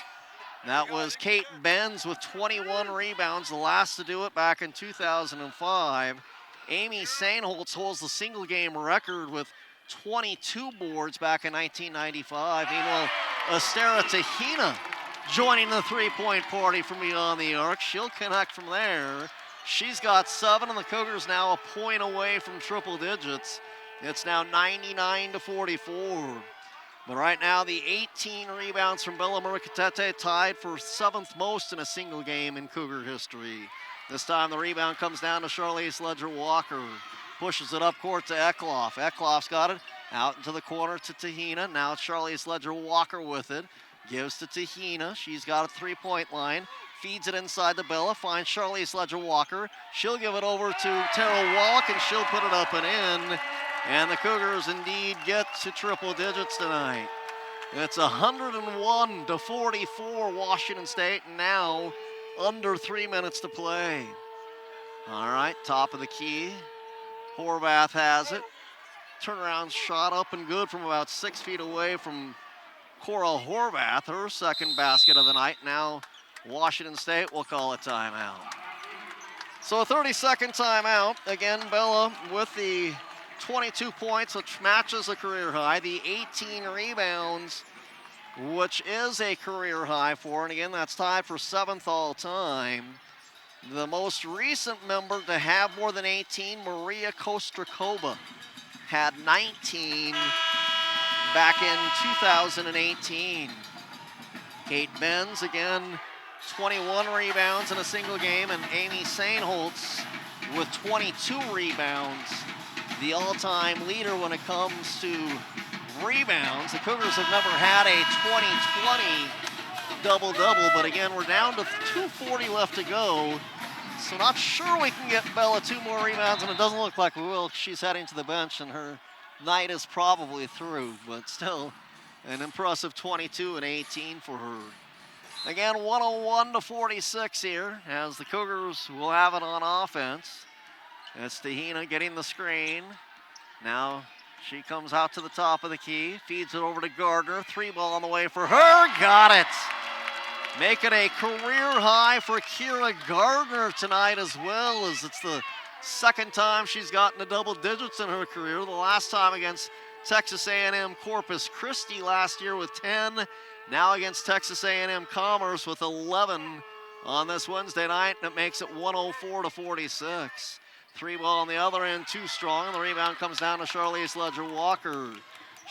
That was Kate Benz with 21 rebounds, the last to do it back in 2005. Amy Sainholtz holds the single game record with 22 boards back in 1995. Meanwhile, Estera Tahina joining the three-point party from beyond the arc. She'll connect from there. She's got 7, and the Cougars now a point away from triple digits. It's now 99-44. But right now, the 18 rebounds from Bella Muricatete tied for 7th most in a single game in Cougar history. This time the rebound comes down to Charlize Ledger-Walker. Pushes it up court to Ekloff. Ekloff's got it out into the corner to Tahina. Now it's Charlize Ledger-Walker with it. Gives to Tahina. She's got a three-point line. Feeds it inside to Bella. Finds Charlize Ledger-Walker. She'll give it over to Tara Wallach, and she'll put it up and in. And the Cougars indeed get to triple digits tonight. It's 101-44 Washington State, and now under 3 minutes to play. All right, top of the key. Horvath has it. Turnaround shot up and good from about 6 feet away from Coral Horvath, her second basket of the night. Now Washington State will call a timeout. So a 30-second timeout. Again, Bella with the 22 points, which matches a career high. The 18 rebounds, which is a career high for her. And again, that's tied for 7th all time. The most recent member to have more than 18, Maria Kostrakova, had 19 back in 2018. Kate Benz, again, 21 rebounds in a single game, and Amy Sainholtz with 22 rebounds, the all-time leader when it comes to rebounds. The Cougars have never had a 20-20 double-double, but again, we're down to 2:40 left to go, so not sure we can get Bella 2 more rebounds, and it doesn't look like we will. She's heading to the bench, and her night is probably through, but still an impressive 22 and 18 for her. Again, 101-46 here as the Cougars will have it on offense. It's Tahina getting the screen. Now she comes out to the top of the key, feeds it over to Gardner. 3-ball on the way for her, got it. Make it a career high for Kira Gardner tonight as well, as it's the second time she's gotten to double digits in her career. The last time against Texas A&M Corpus Christi last year with 10. Now against Texas A&M Commerce with 11 on this Wednesday night, and it makes it 104-46. 3-ball on the other end, too strong, and the rebound comes down to Charlize Ledger-Walker.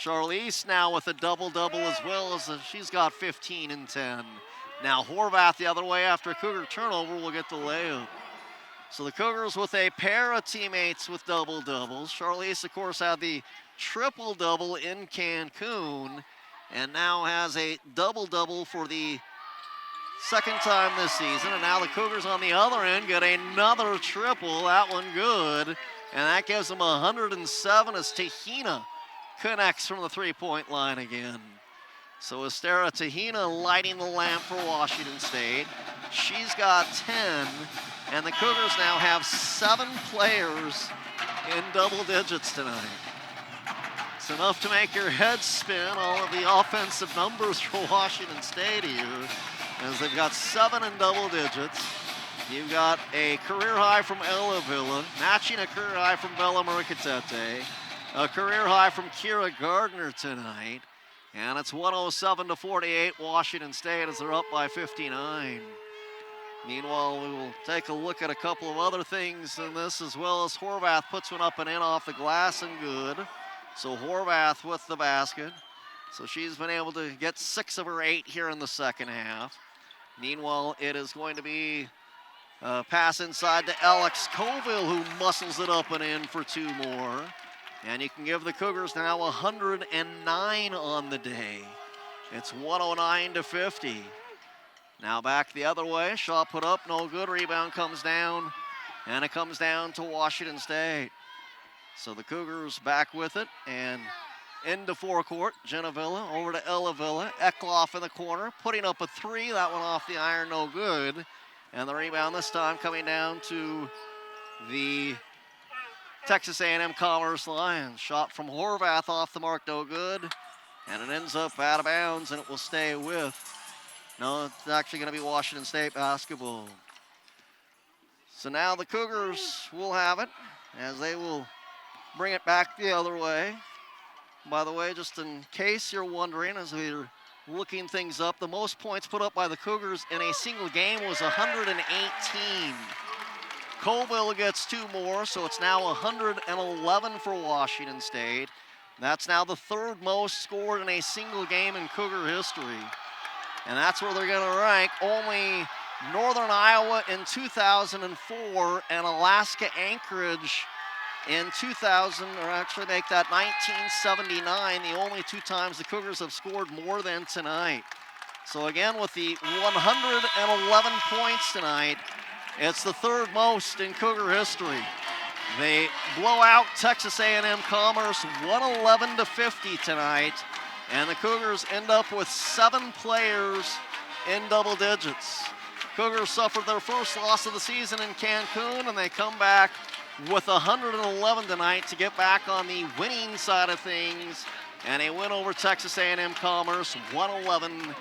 Charlize now with a double-double as well, as she's got 15 and 10. Now Horvath the other way after a Cougar turnover will get the layup. So the Cougars with a pair of teammates with double-doubles. Charlize, of course, had the triple-double in Cancun and now has a double-double for the second time this season. And now the Cougars on the other end get another triple, that one good. And that gives them 107 as Tahina connects from the three-point line again. So Estera Tahina lighting the lamp for Washington State. She's got 10, and the Cougars now have 7 players in double digits tonight. It's enough to make your head spin, all of the offensive numbers for Washington State here, as they've got 7 in double digits. You've got a career high from Ella Villa, matching a career high from Bella Muricatete, a career high from Kira Gardner tonight, and it's 107-48 Washington State as they're up by 59. Meanwhile, we will take a look at a couple of other things in this, as well as Horvath puts one up and in off the glass and good. So Horvath with the basket. So she's been able to get 6 of her 8 here in the second half. Meanwhile, it is going to be a pass inside to Alex Colville, who muscles it up and in for 2 more. And you can give the Cougars now 109 on the day. It's 109-50. Now back the other way. Shaw put up, no good. Rebound comes down, and it comes down to Washington State. So the Cougars back with it, and into forecourt. Jenna Villa over to Ella Villa. Eklof in the corner, putting up a 3. That one off the iron, no good. And the rebound this time coming down to the Texas A&M Commerce Lions. Shot from Horvath off the mark, no good. And it ends up out of bounds, and it will stay with. No, it's actually going to be Washington State basketball. So now the Cougars will have it, as they will bring it back the other way. By the way, just in case you're wondering, as we're looking things up, the most points put up by the Cougars in a single game was 118. Colville gets 2 more, so it's now 111 for Washington State. That's now the 3rd most scored in a single game in Cougar history. And that's where they're going to rank. Only Northern Iowa in 2004 and Alaska Anchorage in 2000, or actually make that 1979, the only 2 times the Cougars have scored more than tonight. So again, with the 111 points tonight, it's the 3rd most in Cougar history. They blow out Texas A&M Commerce 111-50 tonight, and the Cougars end up with 7 players in double digits. Cougars suffered their first loss of the season in Cancun, and they come back with 111 tonight to get back on the winning side of things, and a win over Texas A&M Commerce 111-50.